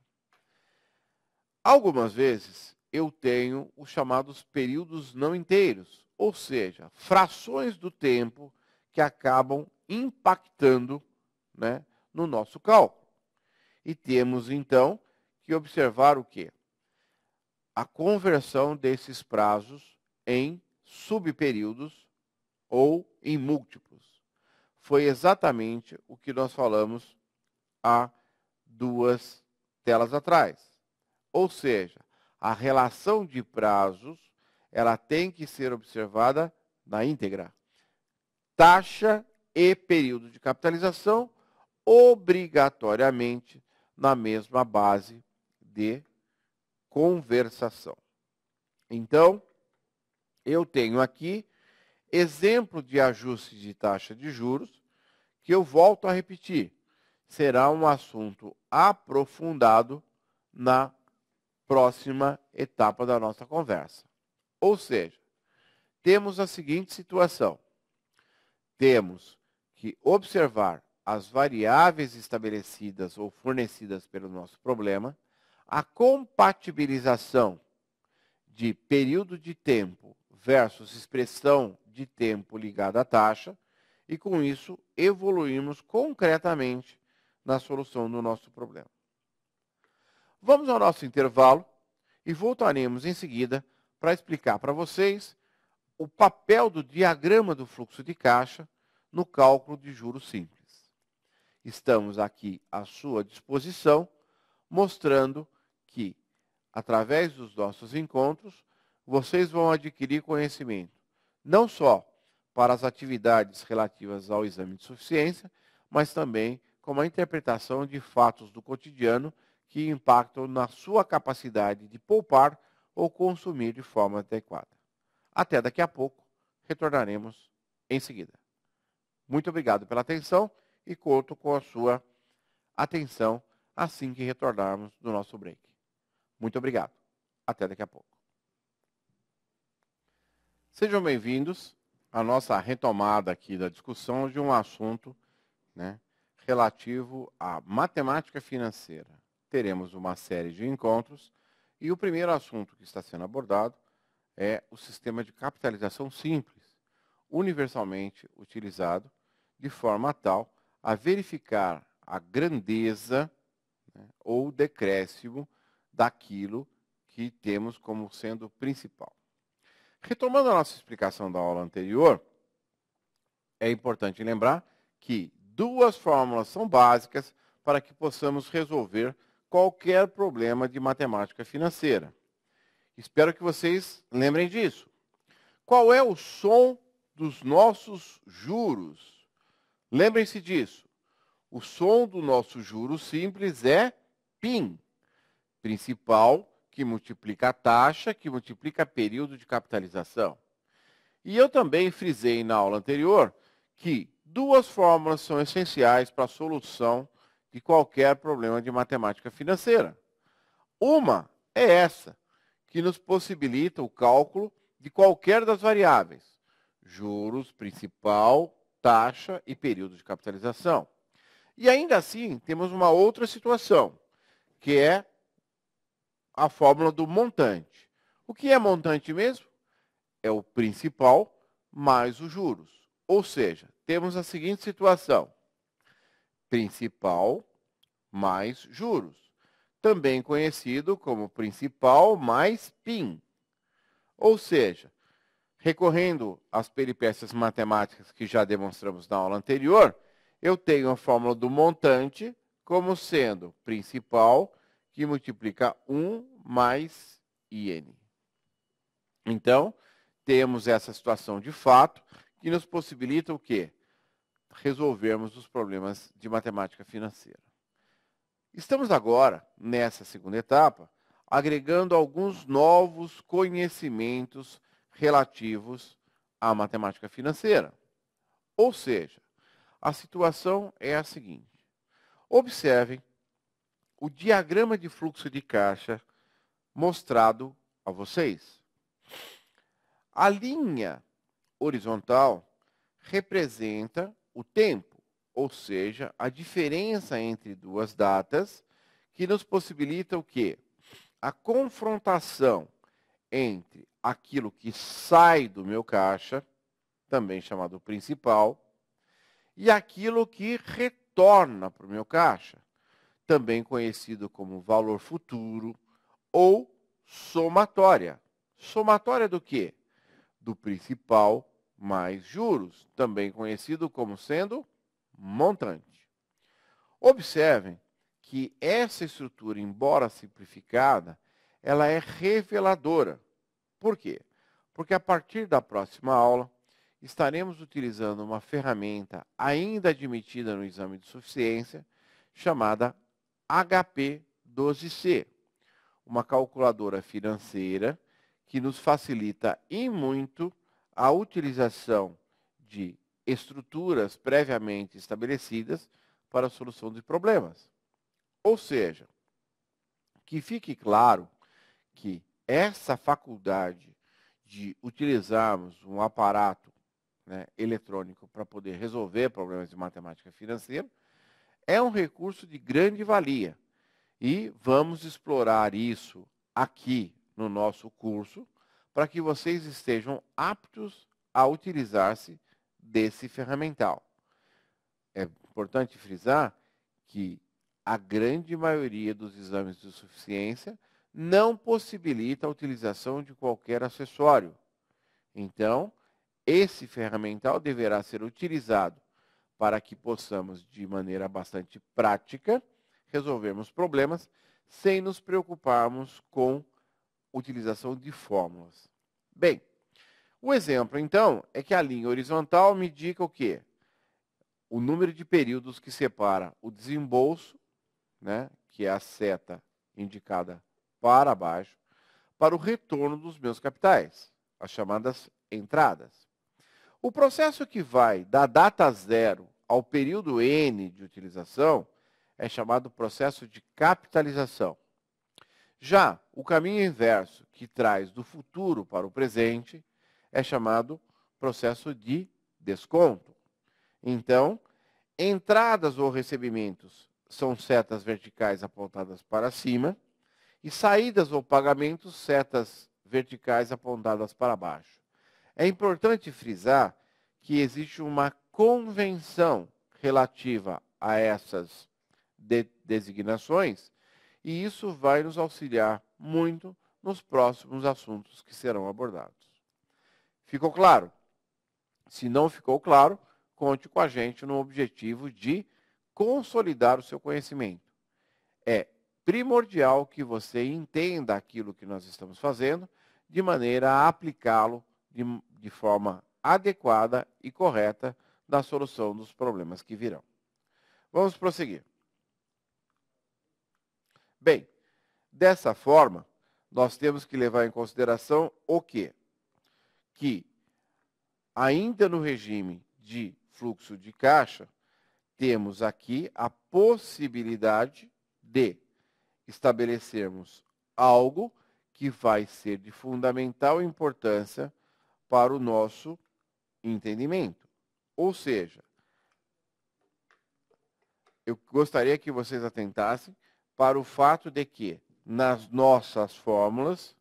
Algumas vezes eu tenho os chamados períodos não inteiros, ou seja, frações do tempo que acabam impactando, né, no nosso cálculo. E temos, então, que observar o quê? A conversão desses prazos em subperíodos ou em múltiplos. Foi exatamente o que nós falamos há 2 telas atrás. Ou seja, a relação de prazos, ela tem que ser observada na íntegra. Taxa e período de capitalização, obrigatoriamente na mesma base de conversação. Então, eu tenho aqui exemplo de ajuste de taxa de juros, que eu volto a repetir. Será um assunto aprofundado na próxima etapa da nossa conversa. Ou seja, temos a seguinte situação. Temos que observar as variáveis estabelecidas ou fornecidas pelo nosso problema, a compatibilização de período de tempo versus expressão de tempo ligada à taxa, e com isso evoluímos concretamente na solução do nosso problema. Vamos ao nosso intervalo e voltaremos em seguida para explicar para vocês o papel do diagrama do fluxo de caixa no cálculo de juros simples. Estamos aqui à sua disposição, mostrando que, através dos nossos encontros, vocês vão adquirir conhecimento, não só para as atividades relativas ao exame de suficiência, mas também como a interpretação de fatos do cotidiano que impactam na sua capacidade de poupar ou consumir de forma adequada. Até daqui a pouco, retornaremos em seguida. Muito obrigado pela atenção e conto com a sua atenção assim que retornarmos do nosso break. Muito obrigado. Até daqui a pouco. Sejam bem-vindos à nossa retomada aqui da discussão de um assunto, né, relativo à matemática financeira. Teremos uma série de encontros e o primeiro assunto que está sendo abordado é o sistema de capitalização simples, universalmente utilizado de forma tal a verificar a grandeza, né, ou decréscimo daquilo que temos como sendo principal. Retomando a nossa explicação da aula anterior, é importante lembrar que 2 fórmulas são básicas para que possamos resolver qualquer problema de matemática financeira. Espero que vocês lembrem disso. Qual é o som dos nossos juros? Lembrem-se disso. O som do nosso juro simples é PIN, principal, que multiplica a taxa, que multiplica período de capitalização. E eu também frisei na aula anterior que 2 fórmulas são essenciais para a solução de qualquer problema de matemática financeira. Uma é essa, que nos possibilita o cálculo de qualquer das variáveis: juros, principal, taxa e período de capitalização. E ainda assim, temos uma outra situação, que é a fórmula do montante. O que é montante mesmo? É o principal mais os juros. Ou seja, temos a seguinte situação: principal mais juros, também conhecido como principal mais PIN. Ou seja, recorrendo às peripécias matemáticas que já demonstramos na aula anterior, eu tenho a fórmula do montante como sendo principal, que multiplica 1 mais IN. Então, temos essa situação de fato que nos possibilita o quê? Resolvermos os problemas de matemática financeira. Estamos agora, nessa segunda etapa, agregando alguns novos conhecimentos relativos à matemática financeira. Ou seja, a situação é a seguinte. Observem o diagrama de fluxo de caixa mostrado a vocês. A linha horizontal representa o tempo, ou seja, a diferença entre 2 datas, que nos possibilita o quê? A confrontação entre aquilo que sai do meu caixa, também chamado principal, e aquilo que retorna para o meu caixa, também conhecido como valor futuro ou somatória. Somatória do quê? Do principal mais juros, também conhecido como sendo montante. Observem que essa estrutura, embora simplificada, ela é reveladora. Por quê? Porque a partir da próxima aula, estaremos utilizando uma ferramenta ainda admitida no exame de suficiência, chamada HP12C, uma calculadora financeira que nos facilita e muito a utilização de estruturas previamente estabelecidas para a solução de problemas. Ou seja, que fique claro que essa faculdade de utilizarmos um aparato, né, eletrônico para poder resolver problemas de matemática financeira é um recurso de grande valia. E vamos explorar isso aqui no nosso curso para que vocês estejam aptos a utilizar-se desse ferramental. É importante frisar que a grande maioria dos exames de suficiência não possibilita a utilização de qualquer acessório. Então, esse ferramental deverá ser utilizado para que possamos, de maneira bastante prática, resolvermos problemas sem nos preocuparmos com utilização de fórmulas. Bem, o exemplo, então, é que a linha horizontal me indica o quê? O número de períodos que separa o desembolso, né, que é a seta indicada para baixo, para o retorno dos meus capitais, as chamadas entradas. O processo que vai da data zero ao período N de utilização é chamado processo de capitalização. Já o caminho inverso, que traz do futuro para o presente, é chamado processo de desconto. Então, entradas ou recebimentos são setas verticais apontadas para cima e saídas ou pagamentos, setas verticais apontadas para baixo. É importante frisar que existe uma convenção relativa a essas designações e isso vai nos auxiliar muito nos próximos assuntos que serão abordados. Ficou claro? Se não ficou claro, conte com a gente no objetivo de consolidar o seu conhecimento. É primordial que você entenda aquilo que nós estamos fazendo de maneira a aplicá-lo de forma adequada e correta na solução dos problemas que virão. Vamos prosseguir. Bem, dessa forma, nós temos que levar em consideração o quê? Que, ainda no regime de fluxo de caixa, temos aqui a possibilidade de estabelecermos algo que vai ser de fundamental importância para o nosso entendimento. Ou seja, eu gostaria que vocês atentassem para o fato de que nas nossas fórmulas,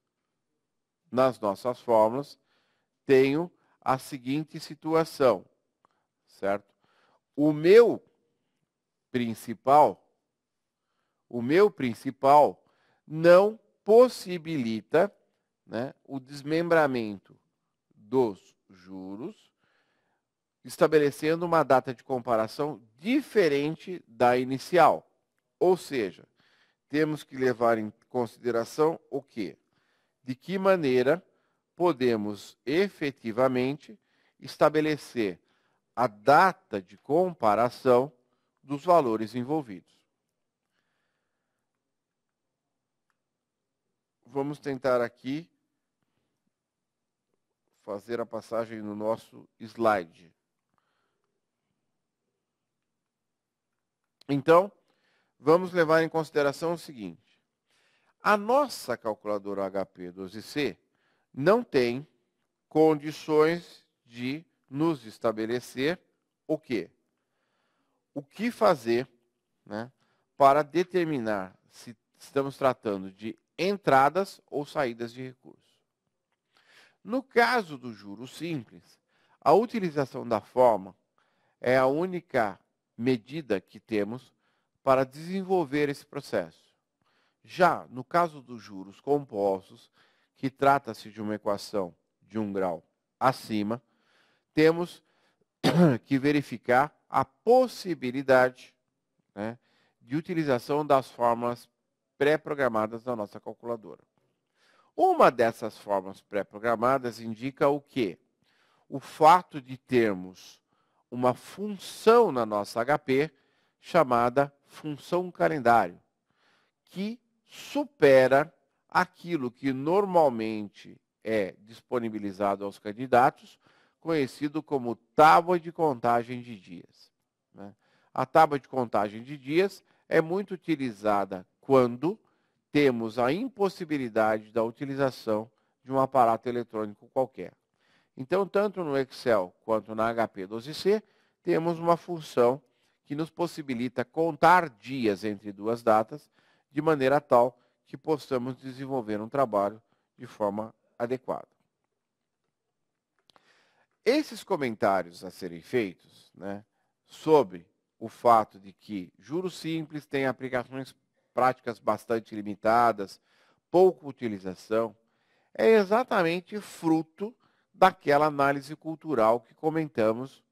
tenho a seguinte situação, certo? O meu principal não possibilita, né, o desmembramento dos juros, estabelecendo uma data de comparação diferente da inicial. Ou seja, temos que levar em consideração o quê? De que maneira podemos efetivamente estabelecer a data de comparação dos valores envolvidos. Vamos tentar aqui fazer a passagem no nosso slide. Então, vamos levar em consideração o seguinte. A nossa calculadora HP12C não tem condições de nos estabelecer o quê? O que fazer, né, para determinar se estamos tratando de entradas ou saídas de recursos. No caso do juro simples, a utilização da forma é a única medida que temos para desenvolver esse processo. Já no caso dos juros compostos, que trata-se de uma equação de 1 grau acima, temos que verificar a possibilidade, né, de utilização das fórmulas pré-programadas da nossa calculadora. Uma dessas fórmulas pré-programadas indica o quê? O fato de termos uma função na nossa HP chamada função calendário, que supera aquilo que normalmente é disponibilizado aos candidatos, conhecido como tábua de contagem de dias, né? A tábua de contagem de dias é muito utilizada quando temos a impossibilidade da utilização de um aparato eletrônico qualquer. Então, tanto no Excel quanto na HP 12C, temos uma função que nos possibilita contar dias entre duas datas, de maneira tal que possamos desenvolver um trabalho de forma adequada. Esses comentários a serem feitos, né, sobre o fato de que juros simples têm aplicações práticas bastante limitadas, pouca utilização, é exatamente fruto daquela análise cultural que comentamos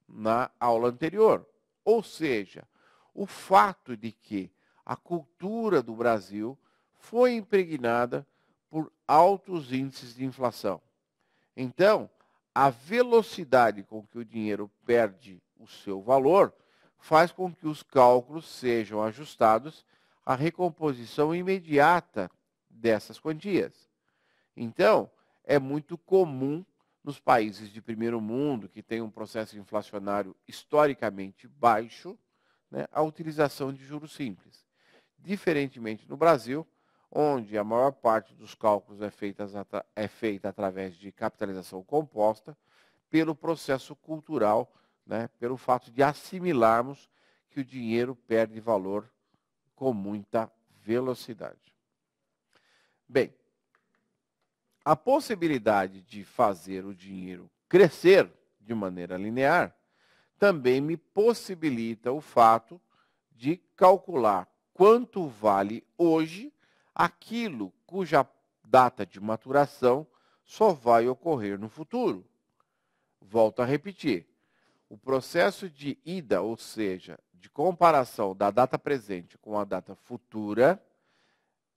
na aula anterior. Ou seja, o fato de que a cultura do Brasil foi impregnada por altos índices de inflação. Então, a velocidade com que o dinheiro perde o seu valor faz com que os cálculos sejam ajustados à recomposição imediata dessas quantias. Então, é muito comum nos países de primeiro mundo, que têm um processo inflacionário historicamente baixo, né, a utilização de juros simples. Diferentemente no Brasil, onde a maior parte dos cálculos é feita através de capitalização composta, pelo processo cultural, né, pelo fato de assimilarmos que o dinheiro perde valor com muita velocidade. Bem, a possibilidade de fazer o dinheiro crescer de maneira linear também me possibilita o fato de calcular quanto vale hoje aquilo cuja data de maturação só vai ocorrer no futuro. Volto a repetir. O processo de ida, ou seja, de comparação da data presente com a data futura,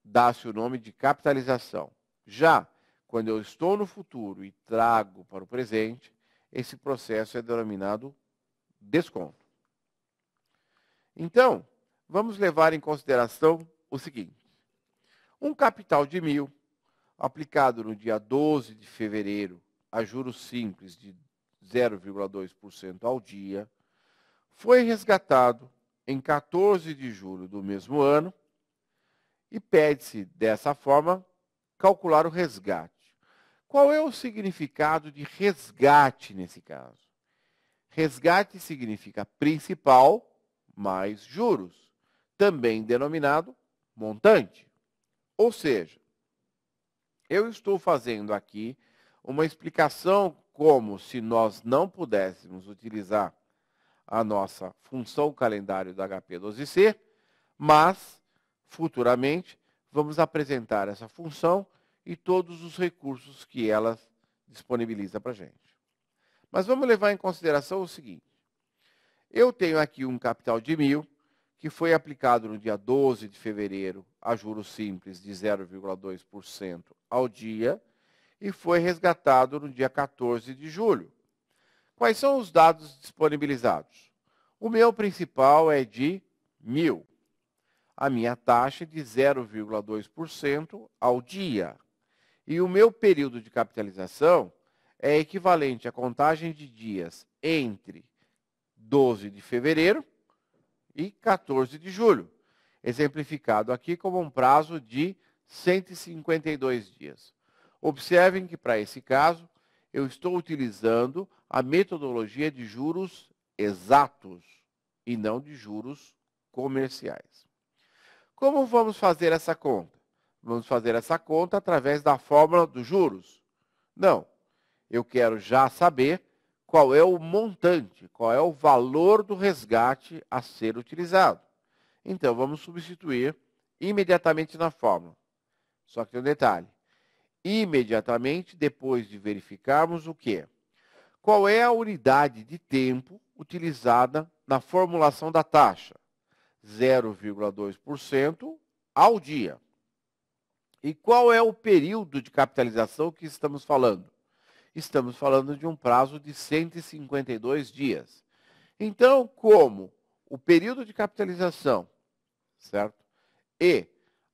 dá-se o nome de capitalização. Já quando eu estou no futuro e trago para o presente, esse processo é denominado desconto. Então, vamos levar em consideração o seguinte. Um capital de 1.000, aplicado no dia 12 de fevereiro a juros simples de 0,2% ao dia, foi resgatado em 14 de julho do mesmo ano e pede-se, dessa forma, calcular o resgate. Qual é o significado de resgate nesse caso? Resgate significa principal mais juros, também denominado montante. Ou seja, eu estou fazendo aqui uma explicação como se nós não pudéssemos utilizar a nossa função calendário do HP 12C, mas, futuramente, vamos apresentar essa função e todos os recursos que ela disponibiliza para a gente. Mas vamos levar em consideração o seguinte. Eu tenho aqui um capital de 1.000, que foi aplicado no dia 12 de fevereiro a juros simples de 0,2% ao dia e foi resgatado no dia 14 de julho. Quais são os dados disponibilizados? O meu principal é de 1.000. A minha taxa é de 0,2% ao dia. E o meu período de capitalização é equivalente à contagem de dias entre 12 de fevereiro e 14 de julho, exemplificado aqui como um prazo de 152 dias. Observem que, para esse caso, eu estou utilizando a metodologia de juros exatos e não de juros comerciais. Como vamos fazer essa conta? Vamos fazer essa conta através da fórmula dos juros. Não. Eu quero já saber qual é o montante, qual é o valor do resgate a ser utilizado. Então, vamos substituir imediatamente na fórmula. Só que tem um detalhe. Imediatamente depois de verificarmos o quê? Qual é a unidade de tempo utilizada na formulação da taxa? 0,2% ao dia. E qual é o período de capitalização que estamos falando? Estamos falando de um prazo de 152 dias. Então, como o período de capitalização, certo? E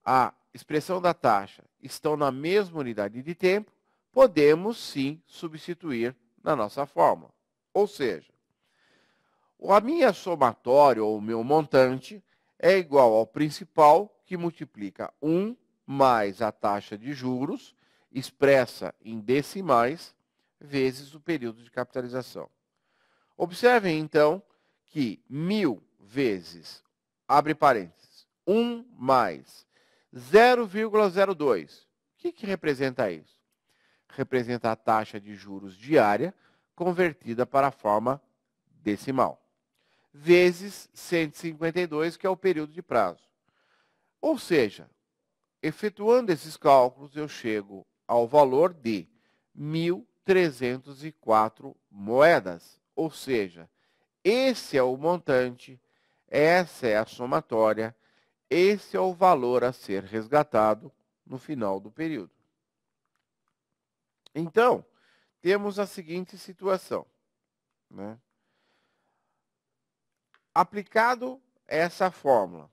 a expressão da taxa estão na mesma unidade de tempo, podemos sim substituir na nossa fórmula. Ou seja, a minha somatória ou o meu montante é igual ao principal, que multiplica 1 mais a taxa de juros, expressa em decimais, vezes o período de capitalização. Observem, então, que 1.000 vezes, abre parênteses, 1 mais 0,02. O que representa isso? Representa a taxa de juros diária convertida para a forma decimal, vezes 152, que é o período de prazo. Ou seja, efetuando esses cálculos, eu chego ao valor de 1.304 moedas. Ou seja, esse é o montante, essa é a somatória, esse é o valor a ser resgatado no final do período. Então, temos a seguinte situação, né? Aplicado essa fórmula,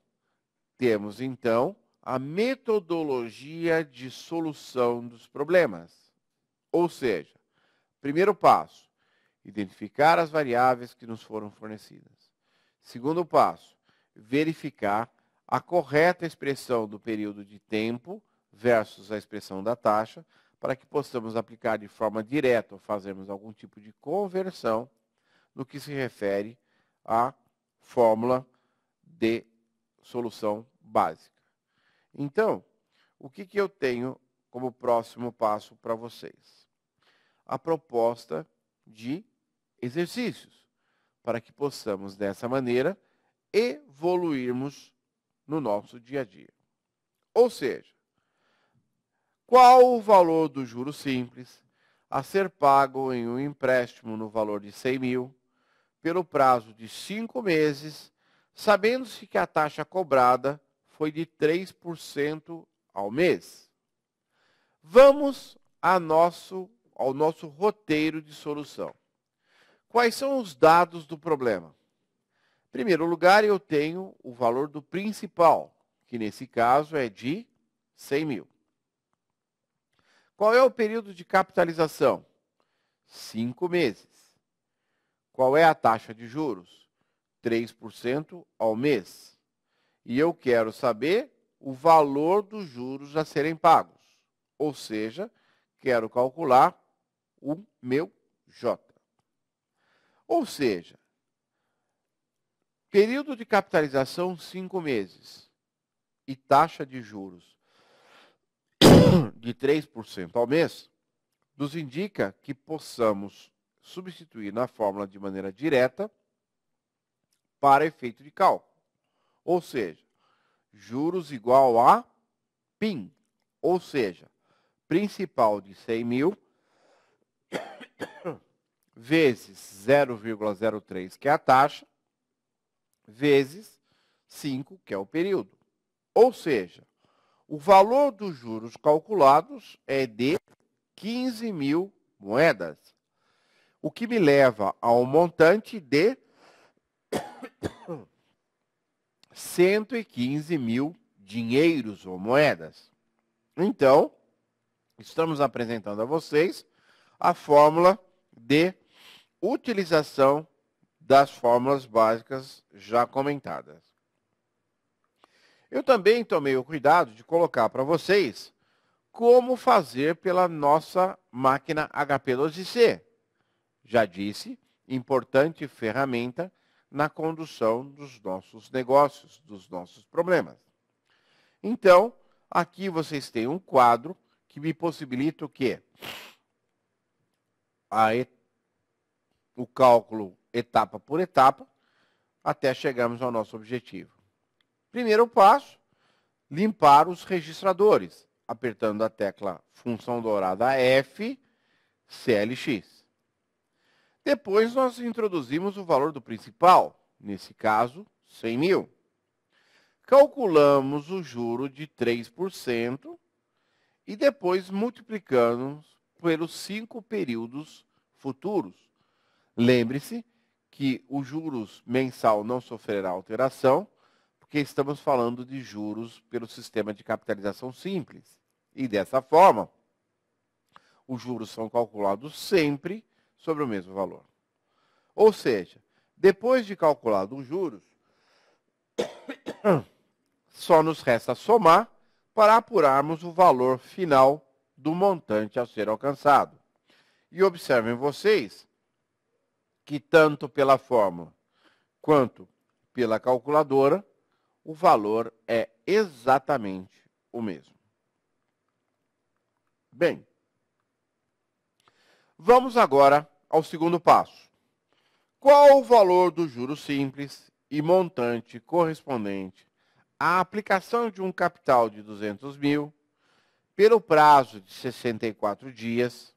temos então a metodologia de solução dos problemas. Ou seja, primeiro passo, identificar as variáveis que nos foram fornecidas. Segundo passo, verificar a correta expressão do período de tempo versus a expressão da taxa, para que possamos aplicar de forma direta ou fazermos algum tipo de conversão no que se refere à fórmula de solução básica. Então, o que eu tenho como próximo passo para vocês? A proposta de exercícios, para que possamos, dessa maneira, evoluirmos no nosso dia a dia. Ou seja, qual o valor do juro simples a ser pago em um empréstimo no valor de 100.000 pelo prazo de 5 meses, sabendo-se que a taxa cobrada foi de 3% ao mês? Vamos ao nosso roteiro de solução. Quais são os dados do problema? Em primeiro lugar, eu tenho o valor do principal, que nesse caso é de 100.000. Qual é o período de capitalização? 5 meses. Qual é a taxa de juros? 3% ao mês. E eu quero saber o valor dos juros a serem pagos. Ou seja, quero calcular o meu J. Ou seja, período de capitalização 5 meses e taxa de juros de 3% ao mês, nos indica que possamos substituir na fórmula de maneira direta para efeito de cálculo. Ou seja, juros igual a PIN, ou seja, principal de 100.000 vezes 0,03, que é a taxa, vezes 5, que é o período. Ou seja, o valor dos juros calculados é de 15.000 moedas, o que me leva a um montante de 115.000 dinheiros ou moedas. Então, estamos apresentando a vocês a fórmula de utilização das fórmulas básicas já comentadas. Eu também tomei o cuidado de colocar para vocês como fazer pela nossa máquina HP12C. Já disse, importante ferramenta na condução dos nossos negócios, dos nossos problemas. Então, aqui vocês têm um quadro que me possibilita o quê? o cálculo etapa por etapa, até chegarmos ao nosso objetivo. Primeiro passo, limpar os registradores, apertando a tecla função dourada F, CLX. Depois nós introduzimos o valor do principal, nesse caso, 100 mil. Calculamos o juro de 3% e depois multiplicamos pelos 5 períodos futuros. Lembre-se que o juros mensal não sofrerá alteração, porque estamos falando de juros pelo sistema de capitalização simples. E dessa forma, os juros são calculados sempre sobre o mesmo valor. Ou seja, depois de calculado os juros, só nos resta somar para apurarmos o valor final do montante a ser alcançado. E observem vocês que tanto pela fórmula quanto pela calculadora, o valor é exatamente o mesmo. Bem, vamos agora ao segundo passo. Qual o valor do juro simples e montante correspondente à aplicação de um capital de 200 mil pelo prazo de 64 dias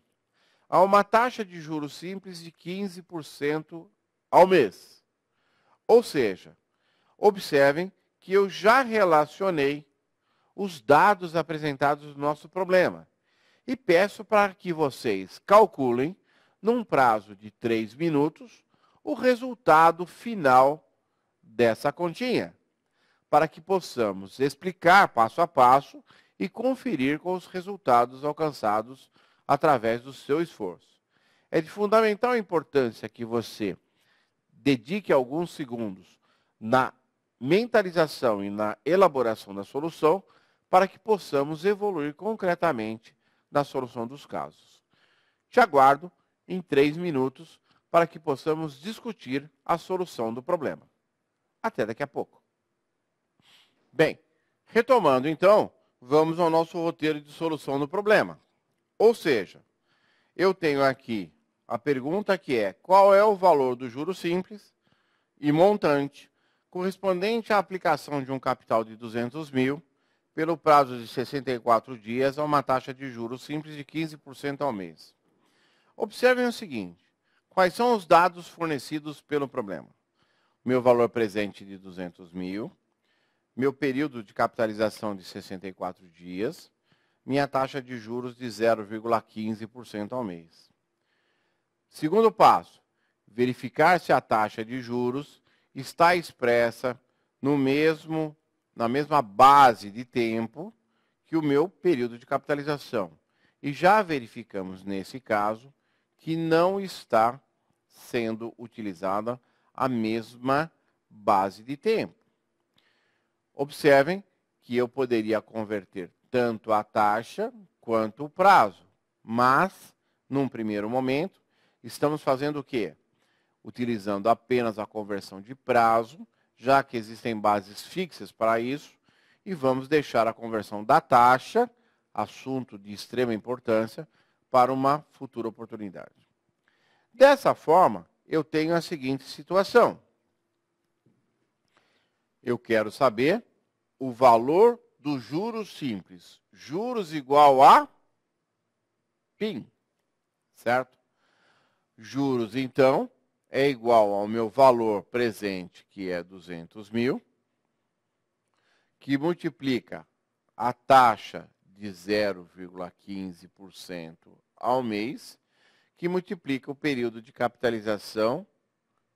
a uma taxa de juros simples de 15% ao mês? Ou seja, observem que eu já relacionei os dados apresentados no nosso problema e peço para que vocês calculem, num prazo de 3 minutos, o resultado final dessa continha, para que possamos explicar passo a passo e conferir com os resultados alcançados através do seu esforço. É de fundamental importância que você dedique alguns segundos na mentalização e na elaboração da solução para que possamos evoluir concretamente na solução dos casos. Te aguardo em 3 minutos para que possamos discutir a solução do problema. Até daqui a pouco. Bem, retomando então, vamos ao nosso roteiro de solução do problema. Ou seja, eu tenho aqui a pergunta que é: qual é o valor do juro simples e montante correspondente à aplicação de um capital de 200 mil pelo prazo de 64 dias a uma taxa de juros simples de 15% ao mês. Observem o seguinte: quais são os dados fornecidos pelo problema? Meu valor presente de 200 mil, meu período de capitalização de 64 dias, minha taxa de juros de 0,15% ao mês. Segundo passo, verificar se a taxa de juros está expressa na mesma base de tempo que o meu período de capitalização. E já verificamos, nesse caso, que não está sendo utilizada a mesma base de tempo. Observem que eu poderia converter tanto a taxa quanto o prazo, mas, num primeiro momento, estamos fazendo o quê? Utilizando apenas a conversão de prazo, já que existem bases fixas para isso, e vamos deixar a conversão da taxa, assunto de extrema importância, para uma futura oportunidade. Dessa forma, eu tenho a seguinte situação. Eu quero saber o valor do juros simples. Juros igual a PIN, certo? Juros, então, é igual ao meu valor presente, que é 200 mil, que multiplica a taxa de 0,15% ao mês, que multiplica o período de capitalização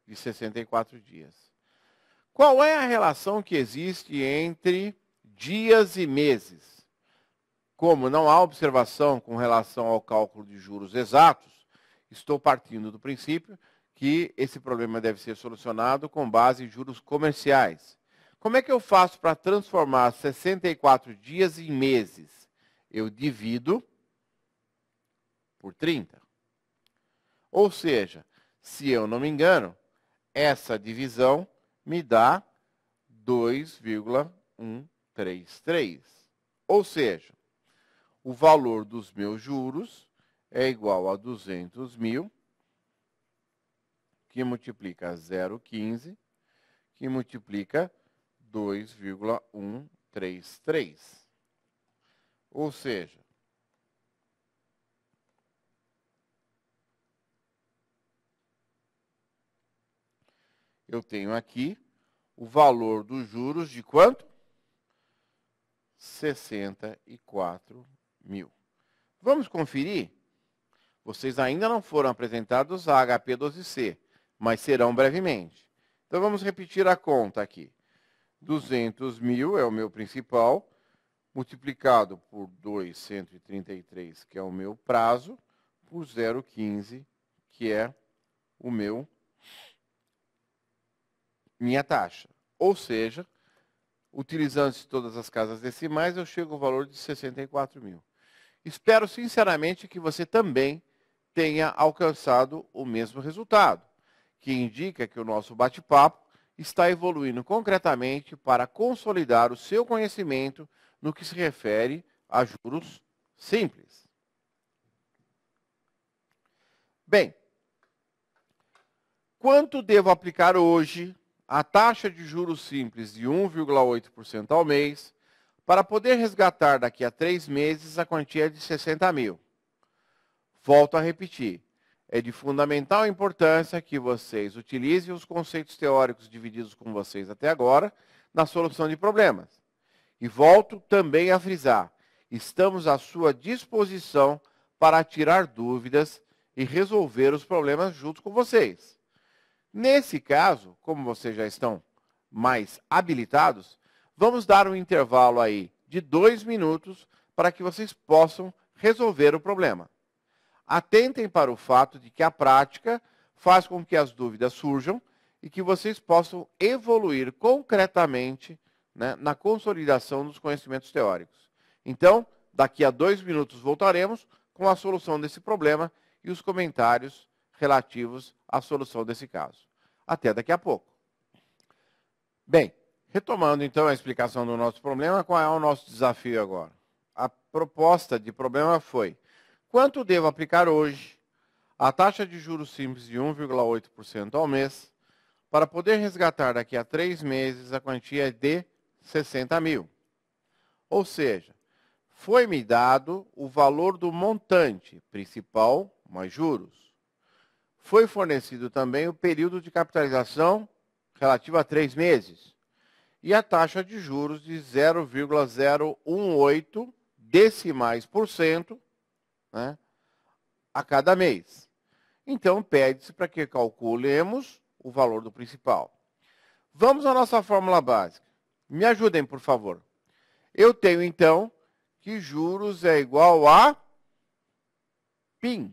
de 64 dias. Qual é a relação que existe entre dias e meses? Como não há observação com relação ao cálculo de juros exatos, estou partindo do princípio que esse problema deve ser solucionado com base em juros comerciais. Como é que eu faço para transformar 64 dias em meses? Eu divido por 30. Ou seja, se eu não me engano, essa divisão me dá 2,133. Ou seja, o valor dos meus juros é igual a 200 mil, que multiplica 0,15, que multiplica 2,133. Ou seja, eu tenho aqui o valor dos juros de quanto? 64 mil. Vamos conferir? Vocês ainda não foram apresentados a HP12C, mas serão brevemente. Então, vamos repetir a conta aqui. 200 mil é o meu principal, multiplicado por 233, que é o meu prazo, por 0,15, que é o minha taxa. Ou seja, utilizando-se todas as casas decimais, eu chego ao valor de 64 mil. Espero sinceramente que você também tenha alcançado o mesmo resultado, que indica que o nosso bate-papo está evoluindo concretamente para consolidar o seu conhecimento no que se refere a juros simples. Bem, quanto devo aplicar hoje a taxa de juros simples de 1,8% ao mês para poder resgatar daqui a 3 meses a quantia de 60 mil? Volto a repetir, é de fundamental importância que vocês utilizem os conceitos teóricos divididos com vocês até agora na solução de problemas. E volto também a frisar, estamos à sua disposição para tirar dúvidas e resolver os problemas junto com vocês. Nesse caso, como vocês já estão mais habilitados, vamos dar um intervalo aí de 2 minutos para que vocês possam resolver o problema. Atentem para o fato de que a prática faz com que as dúvidas surjam e que vocês possam evoluir concretamente, né, na consolidação dos conhecimentos teóricos. Então, daqui a 2 minutos voltaremos com a solução desse problema e os comentários relativos à solução desse caso. Até daqui a pouco. Bem, retomando então a explicação do nosso problema, qual é o nosso desafio agora? A proposta de problema foi: quanto devo aplicar hoje a taxa de juros simples de 1,8% ao mês para poder resgatar daqui a 3 meses a quantia de 60 mil? Ou seja, foi-me dado o valor do montante principal mais juros. Foi fornecido também o período de capitalização relativo a 3 meses e a taxa de juros de 0,018 decimais por cento, né, a cada mês. Então, pede-se para que calculemos o valor do principal. Vamos à nossa fórmula básica. Me ajudem, por favor. Eu tenho, então, que juros é igual a PIN.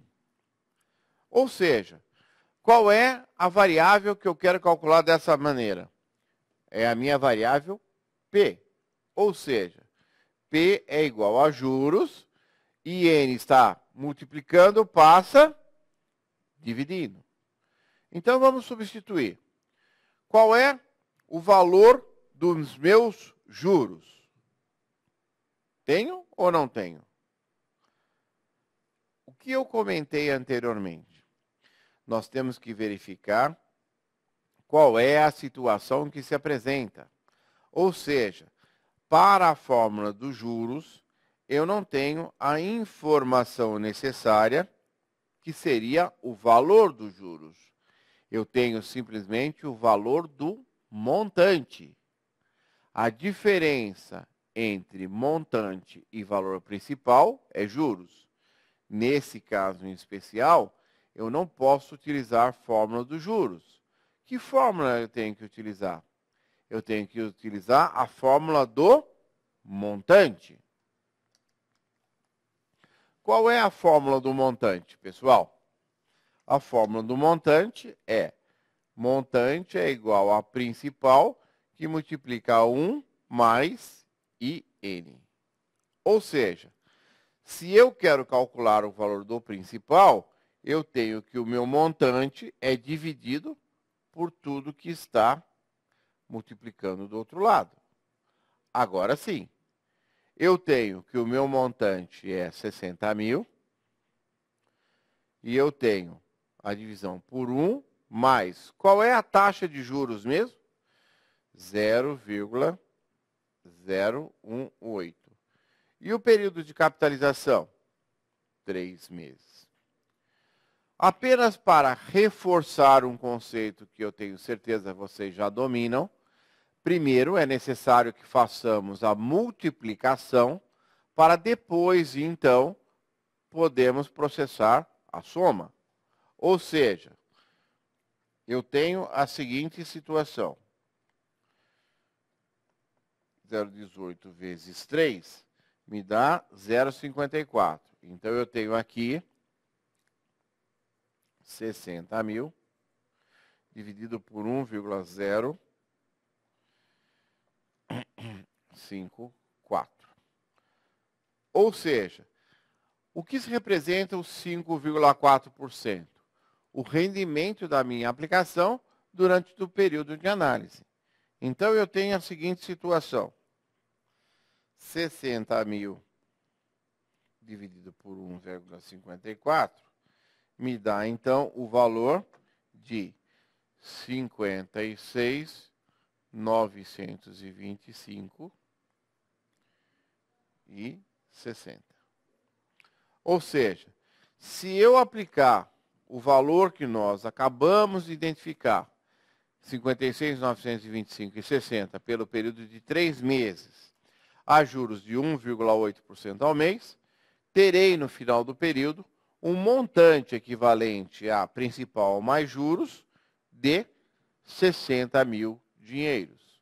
Ou seja, qual é a variável que eu quero calcular dessa maneira? É a minha variável P. Ou seja, P é igual a juros e N está multiplicando, passa dividindo. Então, vamos substituir. Qual é o valor dos meus juros? Tenho ou não tenho? O que eu comentei anteriormente? Nós temos que verificar qual é a situação que se apresenta. Ou seja, para a fórmula dos juros, eu não tenho a informação necessária, que seria o valor dos juros. Eu tenho simplesmente o valor do montante. A diferença entre montante e valor principal é juros. Nesse caso em especial, eu não posso utilizar a fórmula dos juros. Que fórmula eu tenho que utilizar? Eu tenho que utilizar a fórmula do montante. Qual é a fórmula do montante, pessoal? A fórmula do montante é igual a principal, que multiplica 1 mais IN. Ou seja, se eu quero calcular o valor do principal, eu tenho que o meu montante é dividido por tudo que está multiplicando do outro lado. Agora sim, eu tenho que o meu montante é 60 mil, E eu tenho a divisão por 1 mais, qual é a taxa de juros mesmo? 0,018. E o período de capitalização? 3 meses. Apenas para reforçar um conceito que eu tenho certeza vocês já dominam, primeiro é necessário que façamos a multiplicação para depois, então, podemos processar a soma. Ou seja, eu tenho a seguinte situação. 0,18 vezes 3 me dá 0,54. Então, eu tenho aqui 60 mil dividido por 1,054. Ou seja, o que se representa os 5,4%? O rendimento da minha aplicação durante o período de análise. Então, eu tenho a seguinte situação. 60 mil dividido por 1,54 me dá, então, o valor de 56.925,60. Ou seja, se eu aplicar o valor que nós acabamos de identificar, 56.925,60, pelo período de 3 meses, a juros de 1,8% ao mês, terei no final do período um montante equivalente a principal mais juros de 60 mil dinheiros.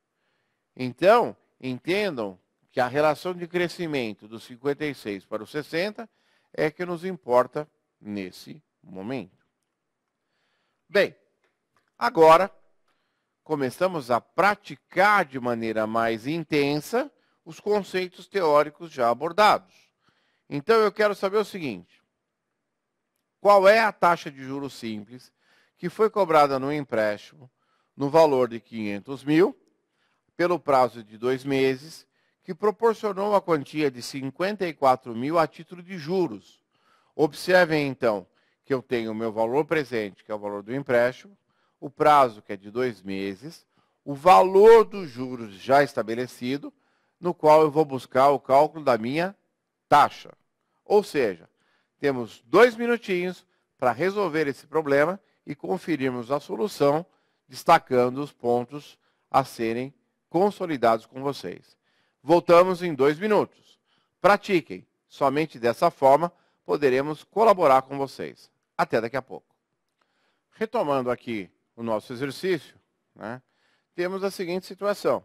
Então, entendam que a relação de crescimento dos 56 para os 60 é que nos importa nesse momento. Bem, agora começamos a praticar de maneira mais intensa os conceitos teóricos já abordados. Então, eu quero saber o seguinte. Qual é a taxa de juros simples que foi cobrada no empréstimo no valor de 500 mil, pelo prazo de 2 meses, que proporcionou a quantia de 54 mil a título de juros? Observem, então, que eu tenho o meu valor presente, que é o valor do empréstimo, o prazo, que é de 2 meses, o valor dos juros já estabelecido, no qual eu vou buscar o cálculo da minha taxa. Ou seja, temos 2 minutinhos para resolver esse problema e conferirmos a solução, destacando os pontos a serem consolidados com vocês. Voltamos em 2 minutos. Pratiquem. Somente dessa forma poderemos colaborar com vocês. Até daqui a pouco. Retomando aqui o nosso exercício, temos a seguinte situação.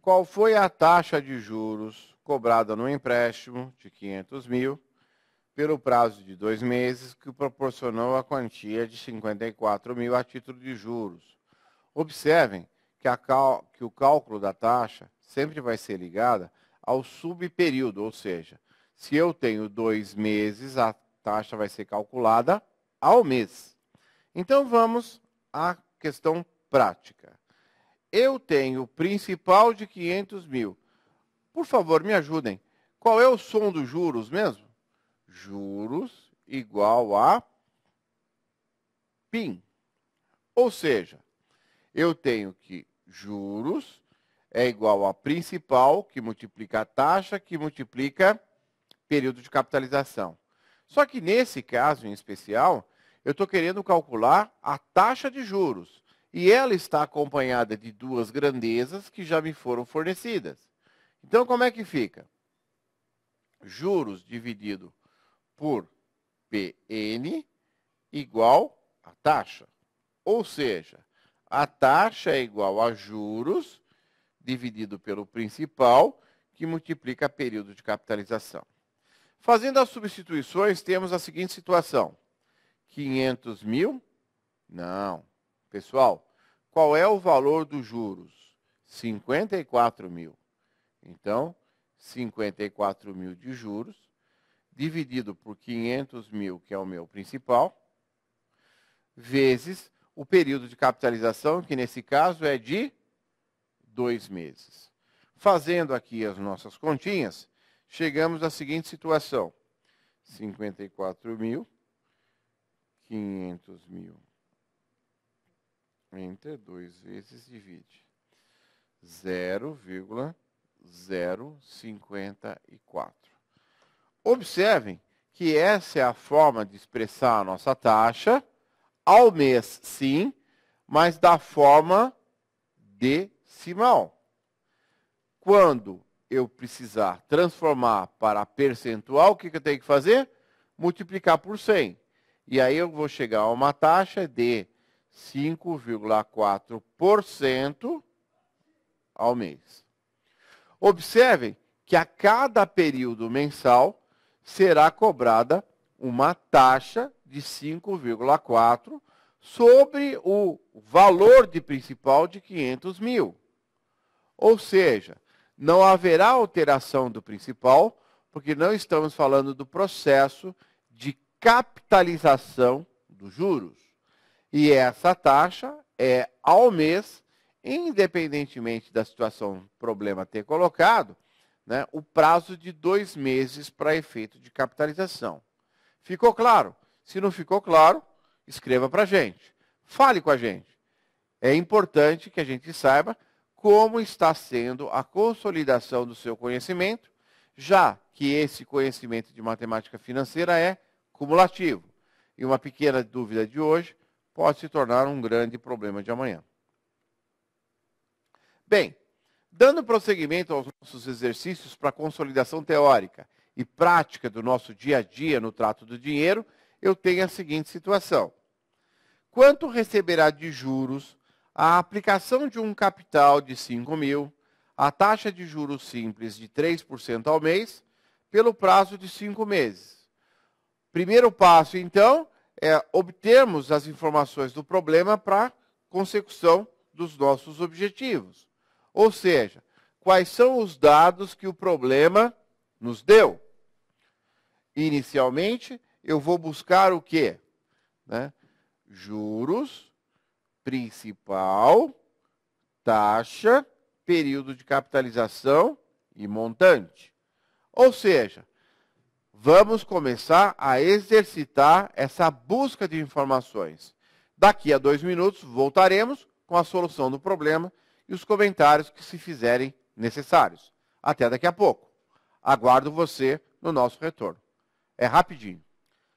Qual foi a taxa de juros cobrada no empréstimo de 500 mil pelo prazo de 2 meses, que proporcionou a quantia de 54 mil a título de juros? Observem que o cálculo da taxa sempre vai ser ligado ao subperíodo, ou seja, se eu tenho 2 meses, a taxa vai ser calculada ao mês. Então, vamos à questão prática. Eu tenho o principal de 500 mil. Por favor, me ajudem. Qual é o som dos juros mesmo? Juros igual a PIN. Ou seja, eu tenho que juros é igual a principal, que multiplica a taxa, que multiplica período de capitalização. Só que nesse caso em especial, eu estou querendo calcular a taxa de juros. E ela está acompanhada de 2 grandezas que já me foram fornecidas. Então, como é que fica? Juros dividido por PN igual a taxa. Ou seja, a taxa é igual a juros dividido pelo principal, que multiplica período de capitalização. Fazendo as substituições, temos a seguinte situação. 500 mil? Não. Pessoal, qual é o valor dos juros? 54 mil. Então, 54 mil de juros, dividido por 500 mil, que é o meu principal, vezes o período de capitalização, que nesse caso é de 2 meses. Fazendo aqui as nossas continhas, chegamos à seguinte situação. 54 mil 500 mil entre 2 vezes divide 0,054. Observem que essa é a forma de expressar a nossa taxa, ao mês sim, mas da forma decimal. Quando eu precisar transformar para percentual, o que eu tenho que fazer? Multiplicar por 100. E aí eu vou chegar a uma taxa de 5,4% ao mês. Observem que a cada período mensal será cobrada uma taxa de 5,4 sobre o valor de principal de 500 mil. Ou seja, não haverá alteração do principal, porque não estamos falando do processo de capitalização dos juros. E essa taxa é ao mês, independentemente da situação, problema ter colocado, né, o prazo de 2 meses para efeito de capitalização. Ficou claro? Se não ficou claro, escreva para a gente. Fale com a gente. É importante que a gente saiba como está sendo a consolidação do seu conhecimento, já que esse conhecimento de matemática financeira é cumulativo. E uma pequena dúvida de hoje pode se tornar um grande problema de amanhã. Bem, dando prosseguimento aos nossos exercícios para consolidação teórica e prática do nosso dia a dia no trato do dinheiro, eu tenho a seguinte situação. Quanto receberá de juros a aplicação de um capital de 5 mil, a taxa de juros simples de 3% ao mês, pelo prazo de 5 meses? Primeiro passo, então, é obtermos as informações do problema para consecução dos nossos objetivos. Ou seja, quais são os dados que o problema nos deu? Inicialmente, eu vou buscar o quê? Né? Juros, principal, taxa, período de capitalização e montante. Ou seja, vamos começar a exercitar essa busca de informações. Daqui a 2 minutos, voltaremos com a solução do problema e os comentários que se fizerem necessários. Até daqui a pouco. Aguardo você no nosso retorno. É rapidinho.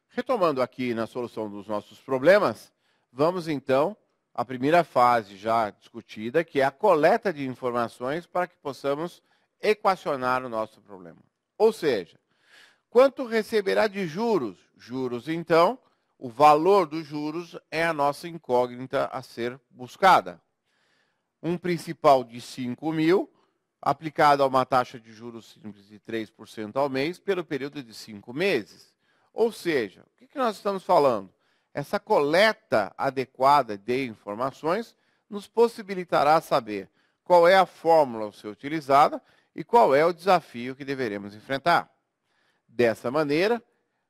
Retomando aqui na solução dos nossos problemas, vamos então à primeira fase já discutida, que é a coleta de informações para que possamos equacionar o nosso problema. Ou seja, quanto receberá de juros? Juros, então, o valor dos juros é a nossa incógnita a ser buscada. Um principal de 5 mil, aplicado a uma taxa de juros simples de 3% ao mês, pelo período de 5 meses. Ou seja, o que nós estamos falando? Essa coleta adequada de informações nos possibilitará saber qual é a fórmula a ser utilizada e qual é o desafio que deveremos enfrentar. Dessa maneira,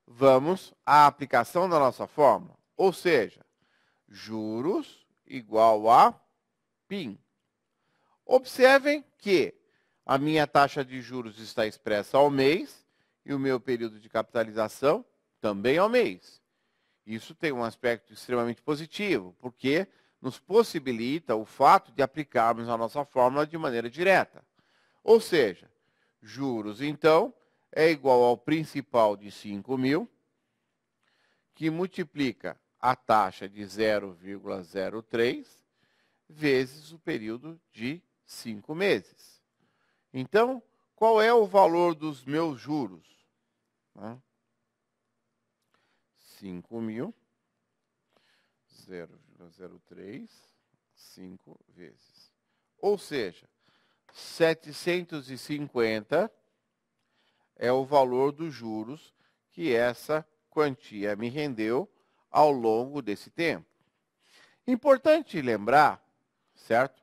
vamos à aplicação da nossa fórmula, ou seja, juros igual a PIN. Observem que a minha taxa de juros está expressa ao mês e o meu período de capitalização também ao mês. Isso tem um aspecto extremamente positivo, porque nos possibilita o fato de aplicarmos a nossa fórmula de maneira direta. Ou seja, juros, então, é igual ao principal de 5 mil, que multiplica a taxa de 0,03 vezes o período de 5 meses. Então, qual é o valor dos meus juros? 5 mil, 0,03, 5 vezes. Ou seja, 750 é o valor dos juros que essa quantia me rendeu ao longo desse tempo. Importante lembrar, certo,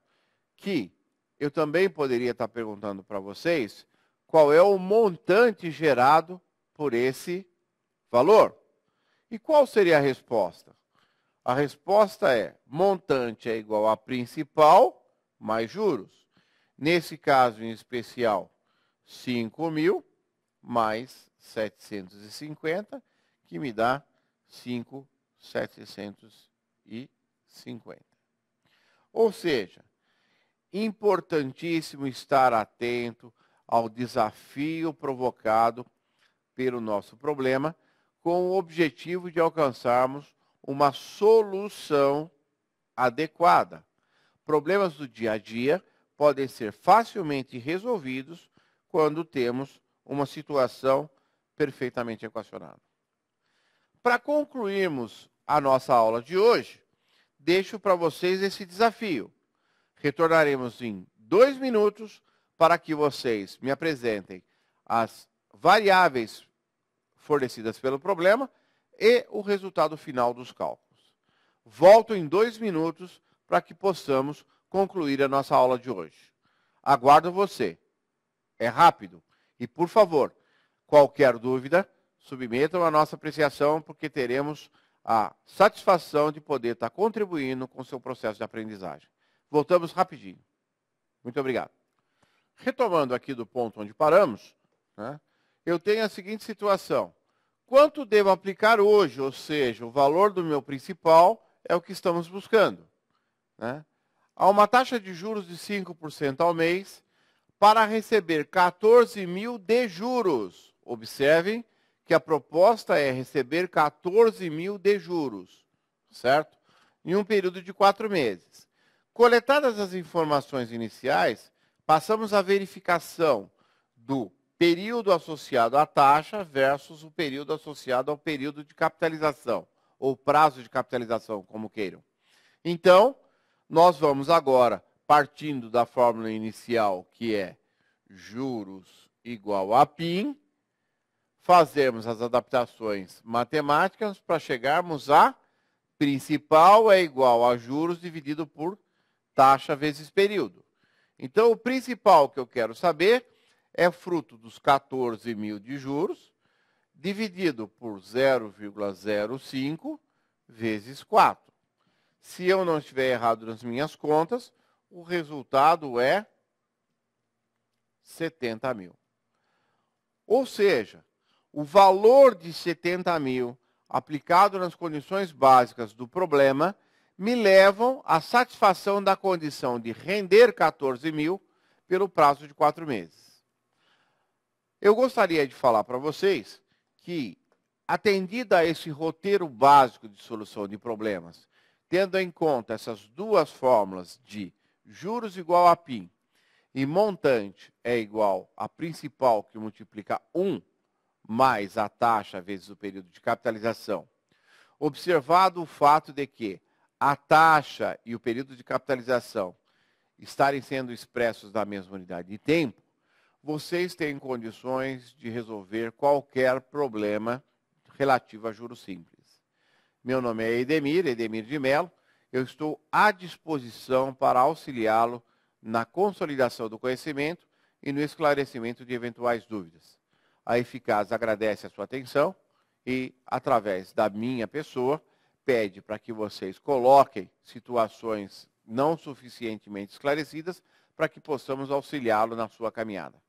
que eu também poderia estar perguntando para vocês qual é o montante gerado por esse valor. E qual seria a resposta? A resposta é: montante é igual a principal mais juros. Nesse caso em especial, 5 mil mais 750, que me dá 5 750. Ou seja, importantíssimo estar atento ao desafio provocado pelo nosso problema, com o objetivo de alcançarmos uma solução adequada. Problemas do dia a dia podem ser facilmente resolvidos quando temos uma situação perfeitamente equacionada. Para concluirmos a nossa aula de hoje, deixo para vocês esse desafio. Retornaremos em 2 minutos para que vocês me apresentem as variáveis fornecidas pelo problema e o resultado final dos cálculos. Volto em 2 minutos para que possamos concluir a nossa aula de hoje. Aguardo você. É rápido. E, por favor, qualquer dúvida, submetam a nossa apreciação, porque teremos a satisfação de poder estar contribuindo com o seu processo de aprendizagem. Voltamos rapidinho. Muito obrigado. Retomando aqui do ponto onde paramos, né, eu tenho a seguinte situação. Quanto devo aplicar hoje? Ou seja, o valor do meu principal é o que estamos buscando. Né? Há uma taxa de juros de 5% ao mês para receber 14 mil de juros. Observem que a proposta é receber 14 mil de juros, certo? Em um período de 4 meses. Coletadas as informações iniciais, passamos à verificação do período associado à taxa versus o período associado ao período de capitalização, ou prazo de capitalização, como queiram. Então, nós vamos agora, partindo da fórmula inicial, que é juros igual a PIN, fazermos as adaptações matemáticas para chegarmos a principal é igual a juros dividido por taxa vezes período. Então, o principal que eu quero saber é fruto dos 14 mil de juros, dividido por 0,05 vezes 4. Se eu não estiver errado nas minhas contas, o resultado é 70 mil. Ou seja, o valor de 70 mil aplicado nas condições básicas do problema me levam à satisfação da condição de render 14 mil pelo prazo de 4 meses. Eu gostaria de falar para vocês que, atendida a esse roteiro básico de solução de problemas, tendo em conta essas duas fórmulas de juros igual a PIN e montante é igual a principal, que multiplica 1 mais a taxa vezes o período de capitalização, observado o fato de que a taxa e o período de capitalização estarem sendo expressos na mesma unidade de tempo, vocês têm condições de resolver qualquer problema relativo a juros simples. Meu nome é Edemir de Mello. Eu estou à disposição para auxiliá-lo na consolidação do conhecimento e no esclarecimento de eventuais dúvidas. A Eficaz agradece a sua atenção e, através da minha pessoa, pede para que vocês coloquem situações não suficientemente esclarecidas para que possamos auxiliá-lo na sua caminhada.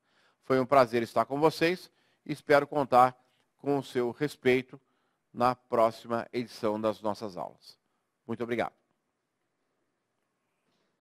Foi um prazer estar com vocês e espero contar com o seu respeito na próxima edição das nossas aulas. Muito obrigado.